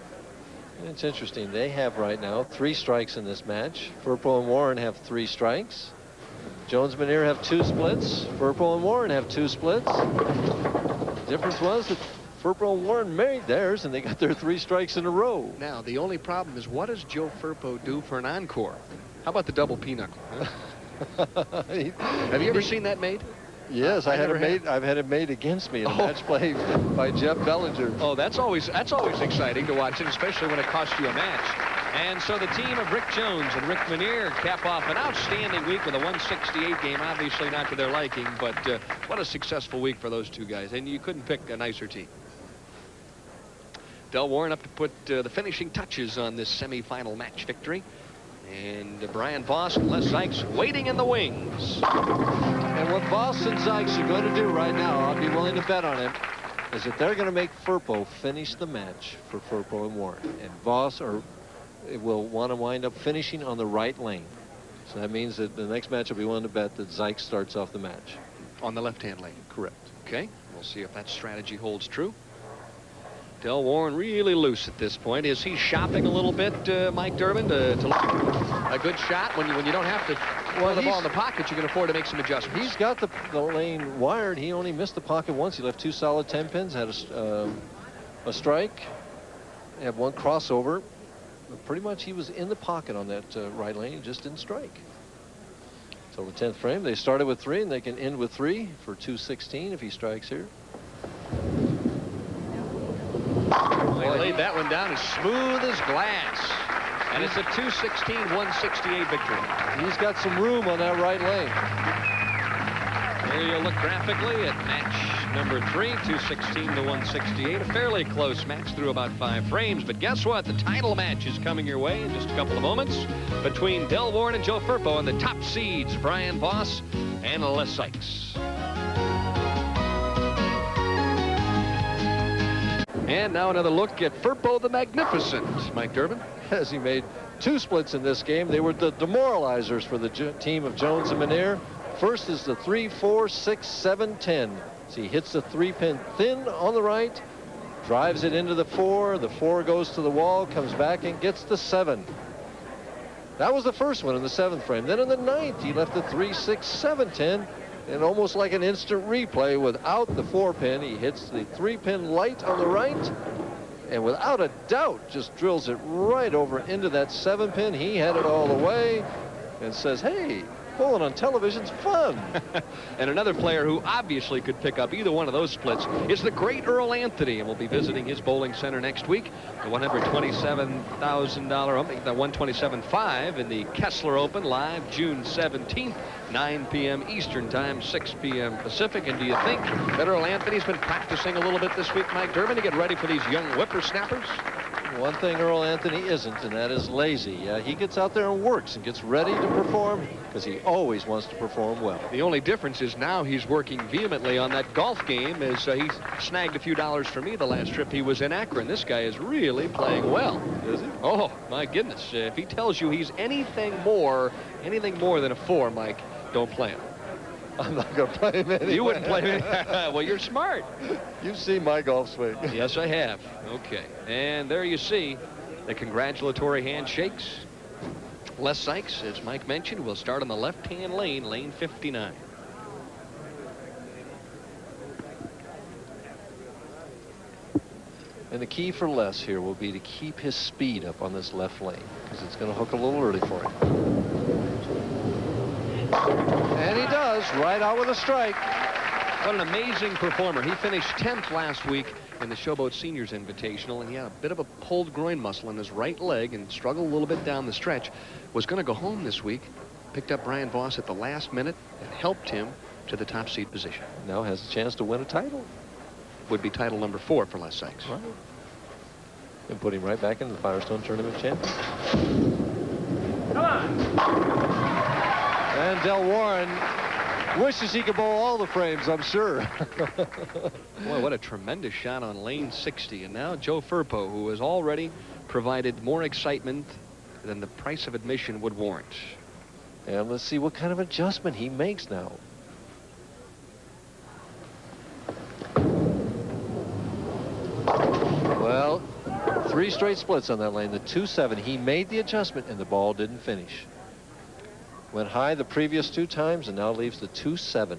Speaker 3: It's interesting. They have right now 3 strikes in this match. Firpo and Warren have 3 strikes. Jones and Manier have 2 splits. Firpo and Warren have 2 splits. The difference was that Firpo and Warren made theirs, and they got their 3 strikes in a row.
Speaker 1: Now, the only problem is, what does Joe Firpo do for an encore? How about the double pinochle? Huh? Have you ever seen that made?
Speaker 3: Yes, I've had it made against me in a match play by Jeff Bellinger.
Speaker 1: Oh, that's always exciting to watch, and especially when it costs you a match. And so the team of Rick Jones and Rick Manier cap off an outstanding week with a 168 game. Obviously not to their liking, but what a successful week for those 2 guys. And you couldn't pick a nicer team. Del Warren up to put the finishing touches on this semifinal match victory. And Brian Voss and Les Zikes waiting in the wings.
Speaker 3: And what Voss and Zikes are going to do right now, I'll be willing to bet on it, is that they're going to make Firpo finish the match for Firpo and Warren. And Voss will want to wind up finishing on the right lane. So that means that the next match I'll be willing to bet that Zikes starts off the match.
Speaker 1: On the left-hand lane.
Speaker 3: Correct.
Speaker 1: Okay, we'll see if that strategy holds true. Del Warren really loose at this point. Is he shopping a little bit, Mike Durbin, to look a good shot when you don't have to throw the ball in the pocket? You can afford to make some adjustments.
Speaker 3: He's got the lane wired. He only missed the pocket once. He left 2 solid 10 pins, had a strike, had 1 crossover. But pretty much he was in the pocket on that right lane. He just didn't strike. So the 10th frame, they started with 3, and they can end with 3 for 216 if he strikes here.
Speaker 1: They laid that one down as smooth as glass. And it's a 216-168 victory.
Speaker 3: He's got some room on that right lane.
Speaker 1: Here you look graphically at match number 3, 216-168. A fairly close match through about 5 frames. But guess what? The title match is coming your way in just a couple of moments between Del Warren and Joe Firpo and the top seeds, Brian Voss and Les Zikes. And now another look at Firpo the Magnificent, Mike Durbin.
Speaker 3: As he made 2 splits in this game. They were the demoralizers for the team of Jones and Manier. First is the 3, 4, 6, 7, 10. So he hits the 3-pin thin on the right, drives it into the 4. The 4 goes to the wall, comes back and gets the 7. That was the first one in the 7th frame. Then in the 9th, he left the 3, 6, 7, 10. And almost like an instant replay, without the 4-pin, he hits the 3-pin light on the right, and without a doubt just drills it right over into that 7-pin. He had it all the way and says, hey, bowling on television's fun.
Speaker 1: And another player who obviously could pick up either one of those splits is the great Earl Anthony, and we'll be visiting his bowling center next week. The $127,000, the $127,500 in the Kessler Open, live June 17th, 9 p.m. Eastern Time, 6 p.m. Pacific. And do you think that Earl Anthony's been practicing a little bit this week, Mike Durbin, to get ready for these young whippersnappers?
Speaker 3: One thing Earl Anthony isn't, and that is lazy. He gets out there and works and gets ready to perform because he always wants to perform well.
Speaker 1: The only difference is now he's working vehemently on that golf game, as he snagged a few dollars for me the last trip he was in Akron. This guy is really playing well.
Speaker 3: Is he?
Speaker 1: Oh, my goodness. If he tells you he's anything more than a 4, Mike, don't play him.
Speaker 3: I'm not going to play him anyway.
Speaker 1: You wouldn't play him. Well, you're smart.
Speaker 3: You've seen my golf swing.
Speaker 1: Yes, I have. Okay. And there you see the congratulatory handshakes. Les Zikes, as Mike mentioned, will start on the left-hand lane, lane 59.
Speaker 3: And the key for Les here will be to keep his speed up on this left lane, because it's going to hook a little early for him. And he does, right out with a strike.
Speaker 1: What an amazing performer. He finished 10th last week in the Showboat Seniors Invitational, and he had a bit of a pulled groin muscle in his right leg and struggled a little bit down the stretch. Was going to go home this week, picked up Brian Voss at the last minute and helped him to the top seed position.
Speaker 3: Now has a chance to win a title.
Speaker 1: Would be title number 4 for Les Zikes.
Speaker 3: Right. And put him right back into the Firestone Tournament champion. Come on. And Del Warren Wishes he could bowl all the frames, I'm sure.
Speaker 1: Boy, what a tremendous shot on lane 60. And now Joe Firpo, who has already provided more excitement than the price of admission would warrant.
Speaker 3: And let's see what kind of adjustment he makes now. Well, 3 straight splits on that lane. The 2-7, he made the adjustment and the ball didn't finish. Went high the previous 2 times and now leaves the 2-7.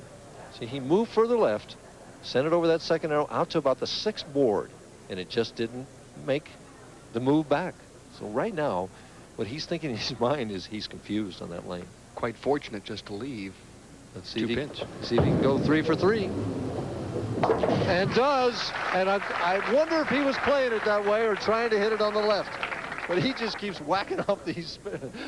Speaker 3: See, he moved further left, sent it over that second arrow out to about the 6th board, and it just didn't make the move back. So right now, what he's thinking in his mind is he's confused on that lane.
Speaker 1: Quite fortunate just to leave.
Speaker 3: Let's see
Speaker 1: 2 pins.
Speaker 3: See if he can go 3 for 3. And does. And I wonder if he was playing it that way or trying to hit it on the left. But he just keeps whacking off these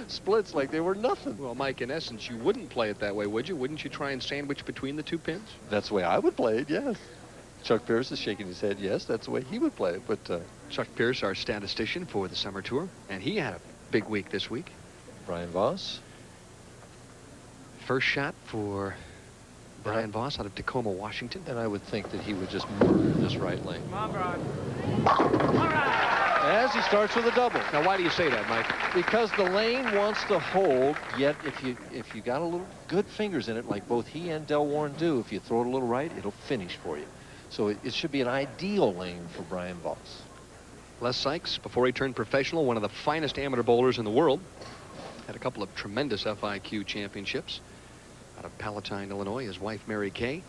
Speaker 3: splits like they were nothing.
Speaker 1: Well, Mike, in essence, you wouldn't play it that way, would you? Wouldn't you try and sandwich between the 2 pins?
Speaker 3: That's the way I would play it, yes. Chuck Pierce is shaking his head, yes, that's the way he would play it. But
Speaker 1: Chuck Pierce, our statistician for the summer tour, and he had a big week this week.
Speaker 3: Brian Voss.
Speaker 1: First shot for Brian Voss out of Tacoma, Washington.
Speaker 3: And I would think that he would just murder this right lane.
Speaker 4: Come on, Brian.
Speaker 3: As he starts with a double.
Speaker 1: Now, why do you say that, Mike?
Speaker 3: Because the lane wants to hold, yet if you got a little good fingers in it, like both he and Del Warren do, if you throw it a little right, it'll finish for you. So it should be an ideal lane for Brian Voss.
Speaker 1: Les Zikes, before he turned professional, one of the finest amateur bowlers in the world. Had a couple of tremendous FIQ championships. Out of Palatine, Illinois, his wife, Mary Kay.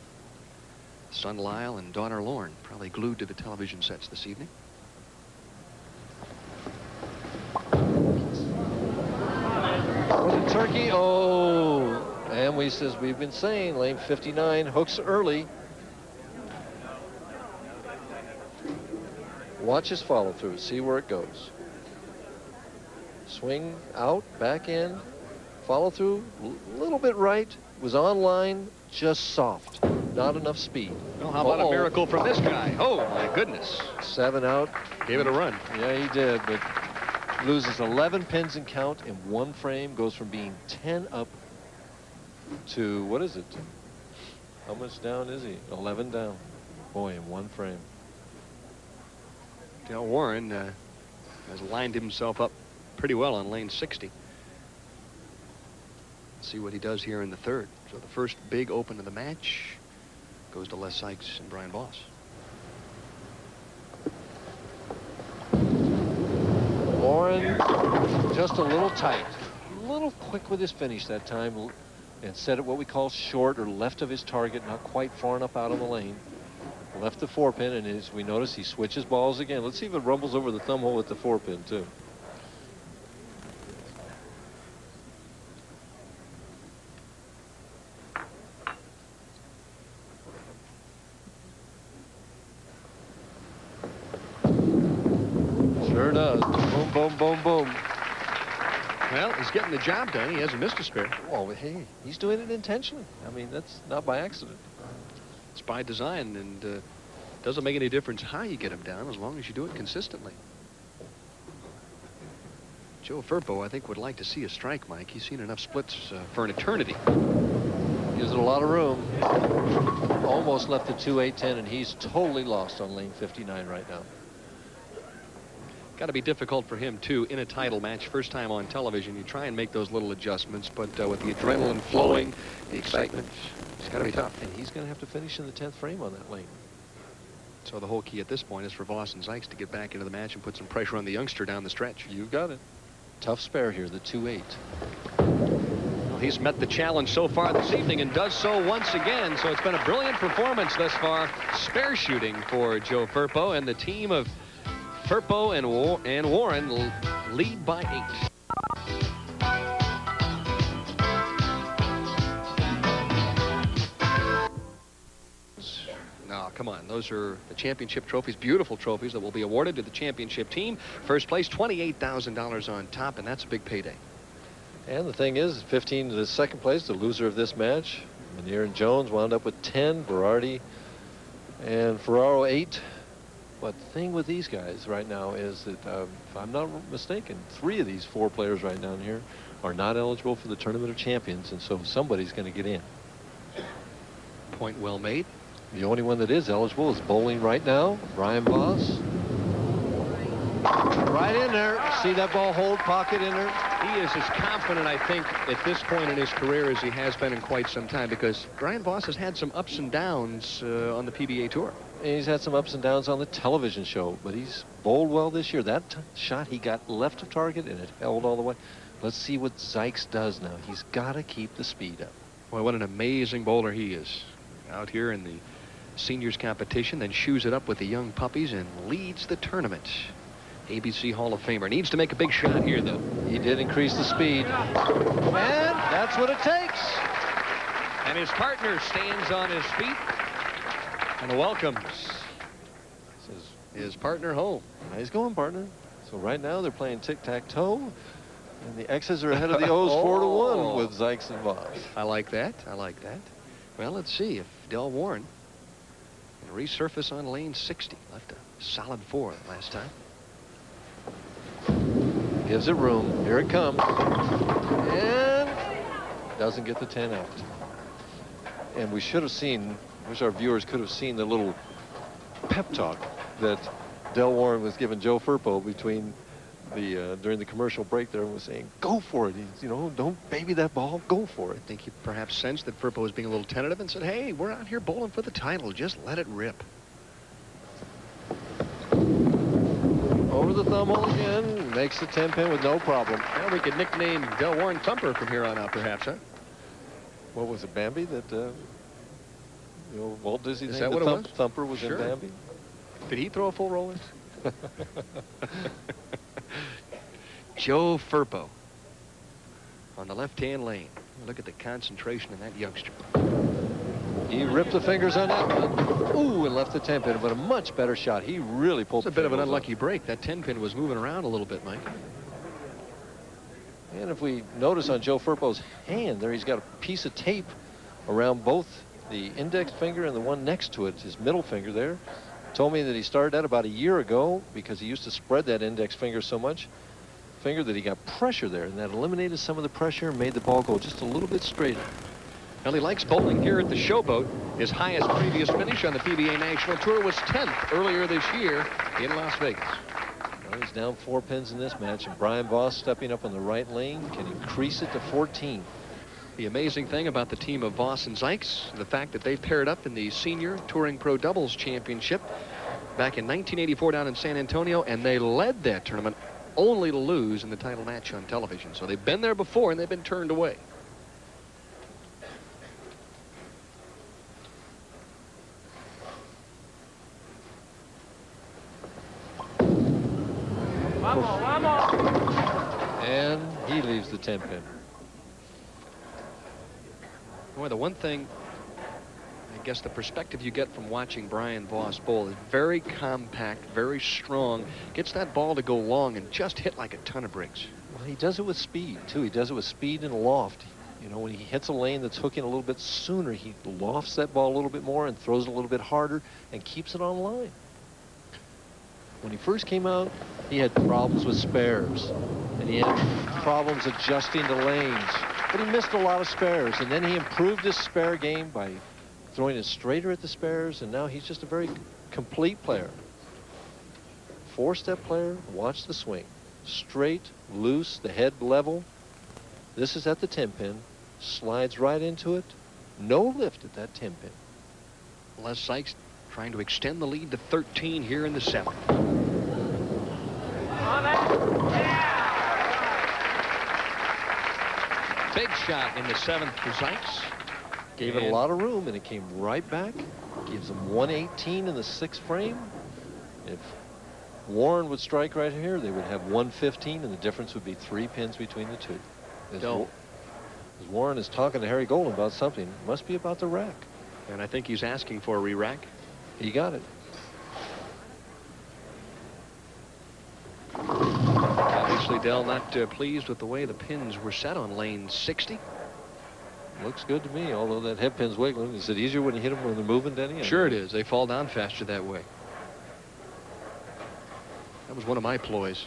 Speaker 1: Son Lyle and daughter Lauren, probably glued to the television sets this evening.
Speaker 3: Was it Turkey? Oh, and we've been saying, lane 59 hooks early. Watch his follow through, see where it goes. Swing out, back in, follow through, a little bit right, was on line, just soft, not enough speed.
Speaker 1: Well, how about a miracle from this guy? Oh, my goodness.
Speaker 3: 7 out.
Speaker 1: Gave it a run.
Speaker 3: Yeah, he did, but loses 11 pins in count in 1 frame, goes from being 10 up to, what is it? How much down is he? 11 down. Boy, in 1 frame.
Speaker 1: Del Warren has lined himself up pretty well on lane 60. See what he does here in the 3rd. So the first big open of the match goes to Les Zikes and Brian Voss.
Speaker 3: Warren just a little tight, a little quick with his finish that time, and set it what we call short or left of his target, not quite far enough out on the lane. Left the 4-pin, and as we notice, he switches balls again. Let's see if it rumbles over the thumb hole at the 4-pin too. Sure does. Boom, boom, boom, boom.
Speaker 1: Well, he's getting the job done. He hasn't missed a spare.
Speaker 3: Oh, hey, he's doing it intentionally. I mean, that's not by accident.
Speaker 1: It's by design, and doesn't make any difference how you get him down as long as you do it consistently. Joe Firpo, I think, would like to see a strike, Mike. He's seen enough splits for an eternity.
Speaker 3: Gives it a lot of room. Almost left the 2-8-10, and he's totally lost on lane 59 right now.
Speaker 1: Got to be difficult for him, too, in a title match. First time on television, you try and make those little adjustments, but with the adrenaline flowing, the excitement, it's got to be tough.
Speaker 3: And he's going to have to finish in the 10th frame on that lane.
Speaker 1: So the whole key at this point is for Voss and Zikes to get back into the match and put some pressure on the youngster down the stretch.
Speaker 3: You've got it. Tough spare here, the 2-8.
Speaker 1: Well, he's met the challenge so far this evening and does so once again. So it's been a brilliant performance thus far. Spare shooting for Joe Firpo, and the team of Firpo and Warren lead by 8. No, come on. Those are the championship trophies, beautiful trophies that will be awarded to the championship team. First place, $28,000 on top, and that's a big payday.
Speaker 3: And the thing is, 15 to the 2nd place, the loser of this match. Manier and Jones wound up with 10, Berardi and Ferraro 8. But the thing with these guys right now is that, if I'm not mistaken, 3 of these 4 players right down here are not eligible for the Tournament of Champions, and so somebody's going to get in.
Speaker 1: Point well made.
Speaker 3: The only one that is eligible is bowling right now, Brian Voss. Right in there. See that ball hold pocket in there?
Speaker 1: He is as confident, I think, at this point in his career as he has been in quite some time, because Brian Voss has had some ups and downs on the PBA Tour.
Speaker 3: And he's had some ups and downs on the television show, but he's bowled well this year. That shot, he got left of target, and it held all the way. Let's see what Zikes does now. He's got to keep the speed up.
Speaker 1: Boy, what an amazing bowler he is. Out here in the seniors competition, then shoes it up with the young puppies and leads the tournament. ABC Hall of Famer. Needs to make a big shot here, though.
Speaker 3: He did increase the speed. And that's what it takes.
Speaker 1: And his partner stands on his feet and welcomes his partner home.
Speaker 3: Nice going, partner. So right now they're playing tic-tac-toe, and the X's are ahead of the O's 4-1 with Zikes and Voss.
Speaker 1: I like that. I like that. Well, let's see if Del Warren can resurface on lane 60. Left a solid 4 last time.
Speaker 3: Gives it room. Here it comes. And doesn't get the 10 out. And we should have seen, wish our viewers could have seen the little pep talk that Del Warren was giving Joe Firpo between the during the commercial break there, and was saying, go for it. He's, you know, don't baby that ball, go for it.
Speaker 1: I think he perhaps sensed that Firpo was being a little tentative and said, hey, we're out here bowling for the title. Just let it rip.
Speaker 3: Over the thumb hole again, makes the 10 pin with no problem.
Speaker 1: Well, we could nickname Del Warren Thumper from here on out, perhaps, huh?
Speaker 3: What was it, Bambi? That you know, Walt Disney.
Speaker 1: Is that what it was?
Speaker 3: Thumper was
Speaker 1: Sure.
Speaker 3: in Bambi.
Speaker 1: Did he throw a full roller? Joe Firpo on the left-hand lane. Look at the concentration in that youngster.
Speaker 3: He ripped the fingers on that one. Ooh, and left the 10 pin, but a much better shot. He really pulled.
Speaker 1: It's a bit of an unlucky break. That 10 pin was moving around a little bit, Mike.
Speaker 3: And if we notice on Joe Firpo's hand there, he's got a piece of tape around both the index finger and the one next to it, his middle finger there. Told me that he started that about a year ago because he used to spread that index finger so much that he got pressure there, and that eliminated some of the pressure and made the ball go just a little bit straighter.
Speaker 1: Well, he likes bowling here at the Showboat. His highest previous finish on the PBA National Tour was 10th earlier this year in Las Vegas.
Speaker 3: Well, he's down 4 pins in this match, and Brian Voss stepping up in the right lane can increase it to 14.
Speaker 1: The amazing thing about the team of Voss and Zikes, the fact that they've paired up in the Senior Touring Pro Doubles Championship back in 1984 down in San Antonio, and they led that tournament only to lose in the title match on television. So they've been there before, and they've been turned away.
Speaker 3: And he leaves the 10 pin.
Speaker 1: Boy, the one thing, I guess the perspective you get from watching Brian Voss bowl is very compact, very strong, gets that ball to go long and just hit like a ton of bricks.
Speaker 3: Well, he does it with speed, too. He does it with speed and loft. You know, when he hits a lane that's hooking a little bit sooner, he lofts that ball a little bit more and throws it a little bit harder and keeps it on line. When he first came out, he had problems with spares, and he had problems adjusting the lanes, but he missed a lot of spares, and then he improved his spare game by throwing it straighter at the spares, and now he's just a very complete player. 4-step player. Watch the swing. Straight, loose, the head level. This is at the 10 pin. Slides right into it. No lift at that 10 pin.
Speaker 1: Les Zikes trying to extend the lead to 13 here in the 7th. Big shot in the 7th for Zikes.
Speaker 3: Gave it a lot of room, and it came right back. Gives him 118 in the 6th frame. If Warren would strike right here, they would have 115, and the difference would be 3 pins between the two. As Warren is talking to Harry Golden about something, it must be about the rack.
Speaker 1: And I think he's asking for a re-rack.
Speaker 3: He got it.
Speaker 1: Obviously, Dell not pleased with the way the pins were set on lane 60.
Speaker 3: Looks good to me, although that head pin's wiggling. Is it easier when you hit them when they're moving, Denny?
Speaker 1: Sure it is. They fall down faster that way. That was one of my ploys.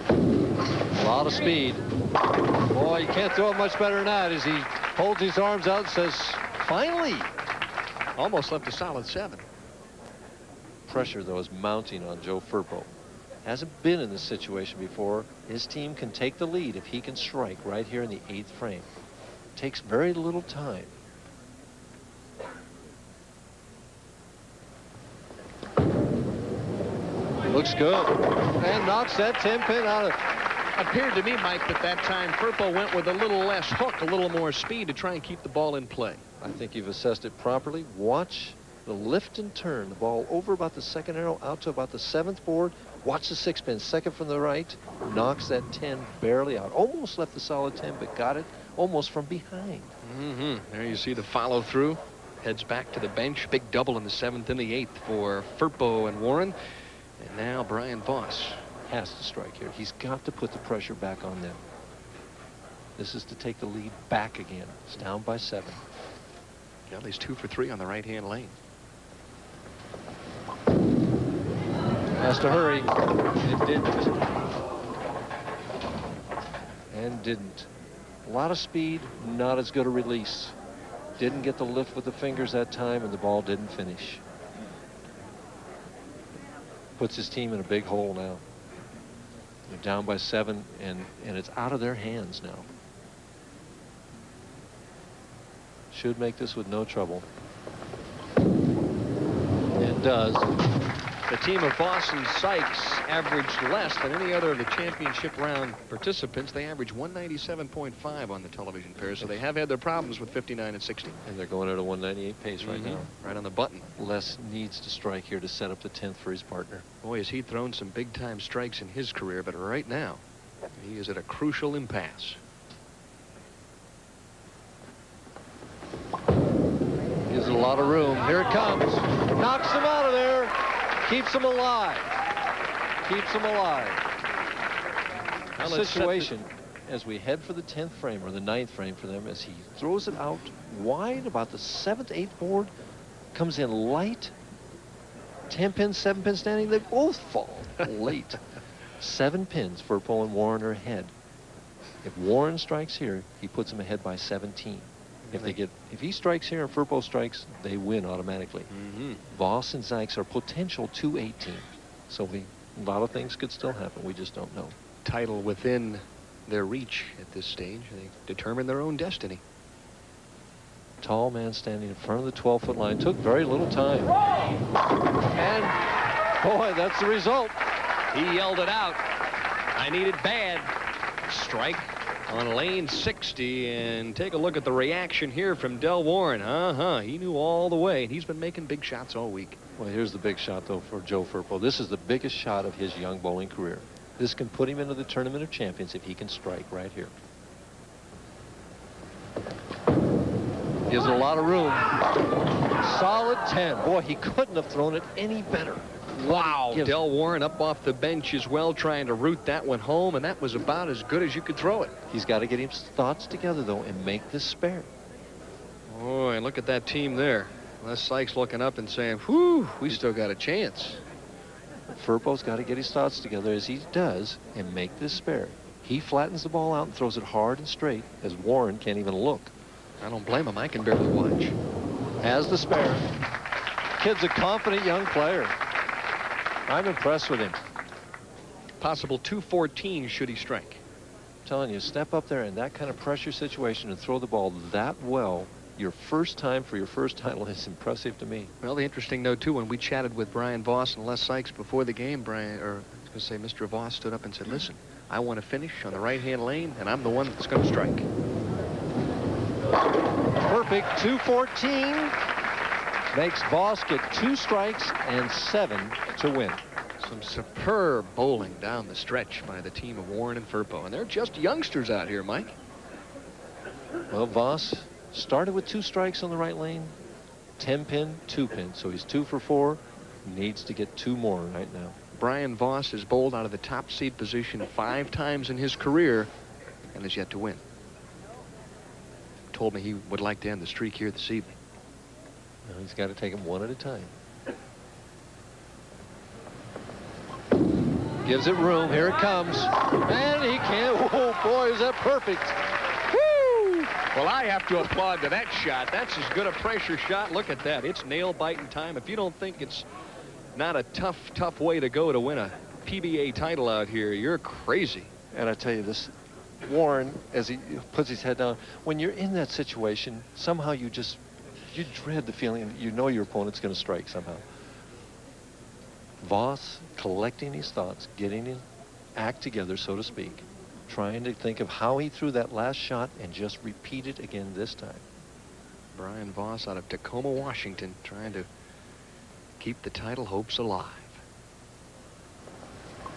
Speaker 3: A lot of speed. Boy, you can't throw it much better than that as he Holds his arms out and says, finally.
Speaker 1: Almost left a solid 7.
Speaker 3: Pressure, though, is mounting on Joe Firpo. Hasn't been in this situation before. His team can take the lead if he can strike right here in the 8th frame. Takes very little time. Looks good. And knocks that 10-pin out of...
Speaker 1: Appeared to me, Mike, that time Firpo went with a little less hook, a little more speed to try and keep the ball in play.
Speaker 3: I think you've assessed it properly. Watch the lift and turn. The ball over about the 2nd arrow, out to about the 7th board. Watch the 6-pin, 2nd from the right. Knocks that 10 barely out. Almost left the solid 10, but got it almost from behind.
Speaker 1: There you see the follow through. Heads back to the bench. Big double in the 7th and the 8th for Firpo and Warren. And now Brian Voss
Speaker 3: has to strike here. He's got to put the pressure back on them. This is to take the lead back again. It's down by 7.
Speaker 1: Well, he's 2 for 3 on the right-hand lane.
Speaker 3: Has to hurry. It didn't. And didn't. A lot of speed, not as good a release. Didn't get the lift with the fingers that time, and the ball didn't finish. Puts his team in a big hole now. They're down by 7, and it's out of their hands now. Should make this with no trouble. It does.
Speaker 1: The team of Voss and Zikes averaged less than any other of the championship round participants. They averaged 197.5 on the television pair, so they have had their problems with 59 and 60.
Speaker 3: And they're going at a 198 pace right now.
Speaker 1: Right on the button.
Speaker 3: Les needs to strike here to set up the 10th for his partner.
Speaker 1: Boy, has he thrown some big-time strikes in his career, but right now, he is at a crucial impasse.
Speaker 3: Gives it a lot of room. Here it comes. Knocks him out of there. Keeps him alive. Keeps him alive.
Speaker 1: Now
Speaker 3: The situation as we head for the 10th frame or the 9th frame for them as he throws it out wide about the 7th, 8th board, comes in light. 10-pin, 7-pin standing. They both fall late. 7 pins for Firpo and Warren are ahead. If Warren strikes here, he puts him ahead by 17. If he strikes here and Firpo strikes, they win automatically. Voss and Zikes are potential 218. So a lot of things could still happen. We just don't know.
Speaker 1: Title within their reach at this stage. They determine their own destiny.
Speaker 3: Tall man standing in front of the 12-foot line. Took very little time. And boy, that's the result.
Speaker 1: He yelled it out. I need it bad. Strike on lane 60, and take a look at the reaction here from Del Warren. He knew all the way, and he's been making big shots all week.
Speaker 3: Well, here's the big shot, though, for Joe Firpo. This is the biggest shot of his young bowling career. This can put him into the Tournament of Champions if he can strike right here. Gives it a lot of room. Solid 10. Boy, he couldn't have thrown it any better.
Speaker 1: Wow. Del Warren up off the bench as well, trying to root that one home, and that was about as good as you could throw it.
Speaker 3: He's got to get his thoughts together, though, and make this spare.
Speaker 1: Boy, look at that team there. Les Zikes looking up and saying, whew, we still got a chance.
Speaker 3: Firpo's got to get his thoughts together as he does and make this spare. He flattens the ball out and throws it hard and straight as Warren can't even look.
Speaker 1: I don't blame him. I can barely watch.
Speaker 3: Has the spare. Kid's a confident young player. I'm impressed with him.
Speaker 1: Possible 214 should he strike.
Speaker 3: I'm telling you, step up there in that kind of pressure situation and throw the ball that well. Your first time for your first title is impressive to me.
Speaker 1: Well, the interesting note, too, when we chatted with Brian Voss and Les Zikes before the game, Mr. Voss stood up and said, listen, I want to finish on the right-hand lane, and I'm the one that's going to strike.
Speaker 3: Perfect. 214. Makes Voss get 2 strikes and 7 to win.
Speaker 1: Some superb bowling down the stretch by the team of Warren and Firpo. And they're just youngsters out here, Mike.
Speaker 3: Well, Voss started with 2 strikes on the right lane. 10-pin, 2-pin. So he's 2 for 4. Needs to get 2 more right now.
Speaker 1: Brian Voss has bowled out of the top seed position 5 times in his career and has yet to win. Told me he would like to end the streak here this evening.
Speaker 3: Well, he's got to take them one at a time. Gives it room. Here it comes. And he can't. Oh, boy, is that perfect. Woo!
Speaker 1: Well, I have to applaud to that shot. That's as good a pressure shot. Look at that. It's nail-biting time. If you don't think it's not a tough way to go to win a PBA title out here, you're crazy.
Speaker 3: And I tell you this, Warren, as he puts his head down, when you're in that situation, somehow you dread the feeling that you know your opponent's going to strike somehow. Voss collecting his thoughts, getting his act together, so to speak, trying to think of how he threw that last shot and just repeat it again this time.
Speaker 1: Brian Voss out of Tacoma, Washington, trying to keep the title hopes alive.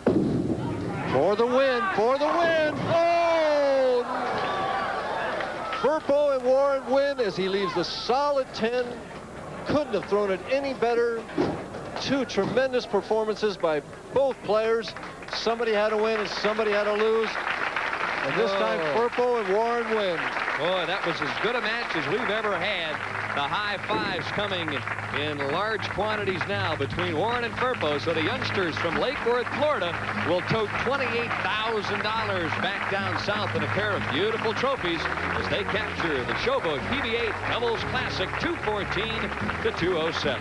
Speaker 3: For the win, for the win. Oh! Firpo and Warren win as he leaves a solid 10. Couldn't have thrown it any better. Two tremendous performances by both players. Somebody had to win and somebody had to lose. And this time, Firpo and Warren win.
Speaker 1: Boy, that was as good a match as we've ever had. The high fives coming in large quantities now between Warren and Firpo. So the youngsters from Lake Worth, Florida will tote $28,000 back down south in a pair of beautiful trophies as they capture the Showboat PBA Doubles Classic 214 to 207.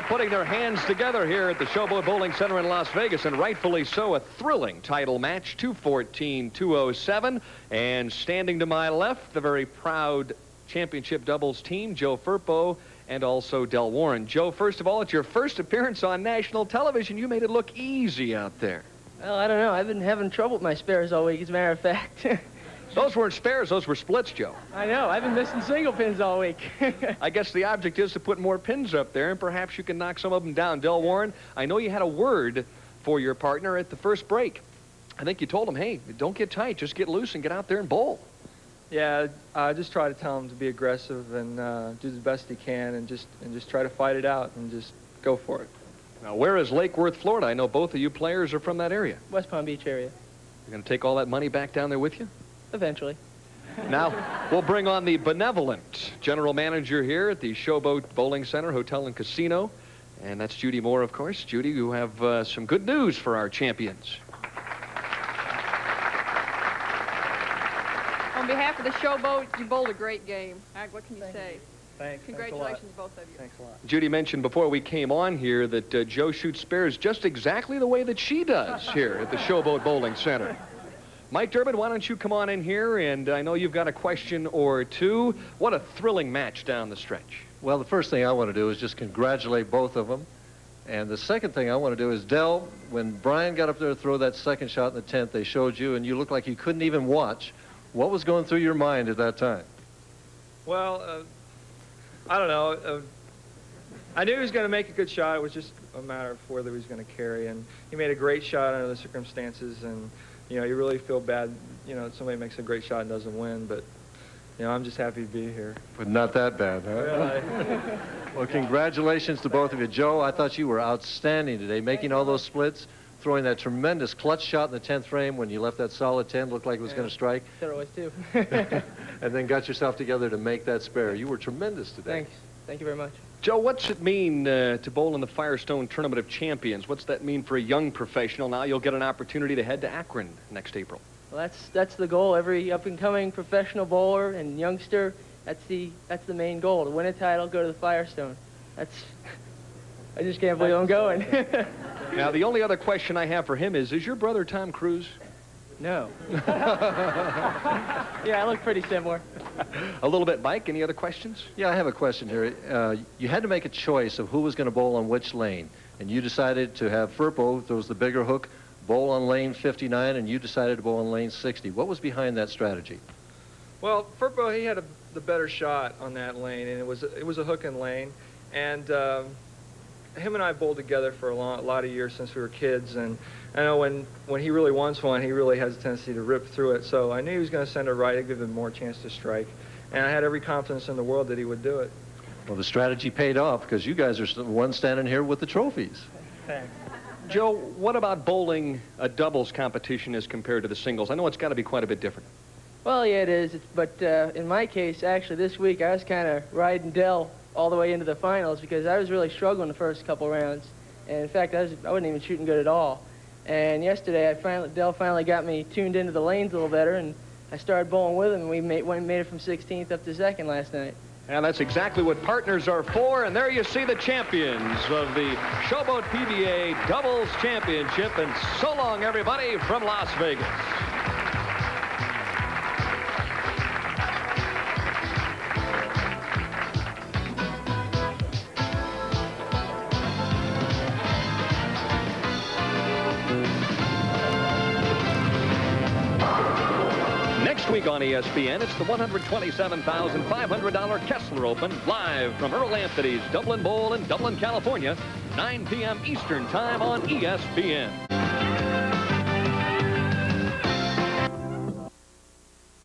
Speaker 1: Putting their hands together here at the Showboat Bowling Center in Las Vegas, and rightfully so, a thrilling title match, 214-207. And standing to my left, the very proud championship doubles team, Joe Firpo and also Del Warren. Joe, first of all, it's your first appearance on national television. You made it look easy out there.
Speaker 5: Well, I don't know. I've been having trouble with my spares all week, as a matter of fact.
Speaker 1: Those weren't spares, those were splits, Joe.
Speaker 5: I know. I've been missing single pins all week.
Speaker 1: I guess the object is to put more pins up there, and perhaps you can knock some of them down. Del Warren, I know you had a word for your partner at the first break. I think you told him, hey, don't get tight, just get loose and get out there and bowl.
Speaker 6: Yeah, I just try to tell him to be aggressive and do the best he can and just try to fight it out and just go for it.
Speaker 1: Now, where is Lake Worth, Florida? I know both of you players are from that area.
Speaker 5: West Palm Beach area.
Speaker 1: You're going to take all that money back down there with you?
Speaker 5: Eventually.
Speaker 1: Now, we'll bring on the benevolent general manager here at the Showboat Bowling Center, Hotel and Casino. And that's Judy Moore, of course. Judy, you have some good news for our champions.
Speaker 7: On behalf of the Showboat, you bowled a great game. What can you say?
Speaker 6: Thanks.
Speaker 7: Congratulations, both of you.
Speaker 6: Thanks a lot.
Speaker 1: Judy mentioned before we came on here that Joe shoots spares just exactly the way that she does here at the Showboat Bowling Center. Mike Durbin, why don't you come on in here, and I know you've got a question or two. What a thrilling match down the stretch.
Speaker 3: Well, the first thing I want to do is just congratulate both of them. And the second thing I want to do is, Del, when Brian got up there to throw that second shot in the 10th, they showed you, and you looked like you couldn't even watch. What was going through your mind at that time?
Speaker 6: Well, I don't know. I knew he was going to make a good shot. It was just a matter of whether he was going to carry. And he made a great shot under the circumstances. And, you know, you really feel bad, you know, somebody makes a great shot and doesn't win. But, you know, I'm just happy to be here.
Speaker 3: But not that bad, huh?
Speaker 6: Really?
Speaker 3: Well, congratulations to both of you. Joe, I thought you were outstanding today, making all those splits, throwing that tremendous clutch shot in the 10th frame when you left that solid 10, looked like it was going to strike.
Speaker 5: There always do.
Speaker 3: And then got yourself together to make that spare. You were tremendous today.
Speaker 5: Thanks. Thank you very much.
Speaker 1: Joe, what's it mean to bowl in the Firestone Tournament of Champions? What's that mean for a young professional? Now you'll get an opportunity to head to Akron next April.
Speaker 5: Well, that's the goal. Every up-and-coming professional bowler and youngster, that's the main goal, to win a title, go to the Firestone. I just can't believe I'm going.
Speaker 1: Now, the only other question I have for him is your brother Tom Cruise?
Speaker 5: No. Yeah, I look pretty similar.
Speaker 1: A little bit, Mike. Any other questions?
Speaker 3: Yeah, I have a question here. You had to make a choice of who was going to bowl on which lane, and you decided to have Firpo, that was the bigger hook, bowl on lane 59, and you decided to bowl on lane 60. What was behind that strategy?
Speaker 6: Well, Firpo, he had the better shot on that lane, and it was a hook and lane. And him and I bowled together for a lot of years since we were kids, and I know when he really wants one, he really has a tendency to rip through it. So I knew he was going to send it right, and give him more chance to strike, and I had every confidence in the world that he would do it.
Speaker 3: Well, the strategy paid off because you guys are the ones standing here with the trophies.
Speaker 6: Thanks.
Speaker 1: Joe, what about bowling a doubles competition as compared to the singles? I know it's got to be quite a bit different.
Speaker 5: Well, yeah, it is. But in my case, actually, this week I was kind of riding Dell all the way into the finals because I was really struggling the first couple rounds. And in fact, I wasn't even shooting good at all. And yesterday, Dell finally got me tuned into the lanes a little better, and I started bowling with him, and we made it from 16th up to 2nd last night.
Speaker 2: And that's exactly what partners are for. And there you see the champions of the Showboat PBA Doubles Championship. And so long, everybody, from Las Vegas. Next week on ESPN, it's the $127,500 Kessler Open, live from Earl Anthony's Dublin Bowl in Dublin, California, 9 p.m. Eastern Time on ESPN.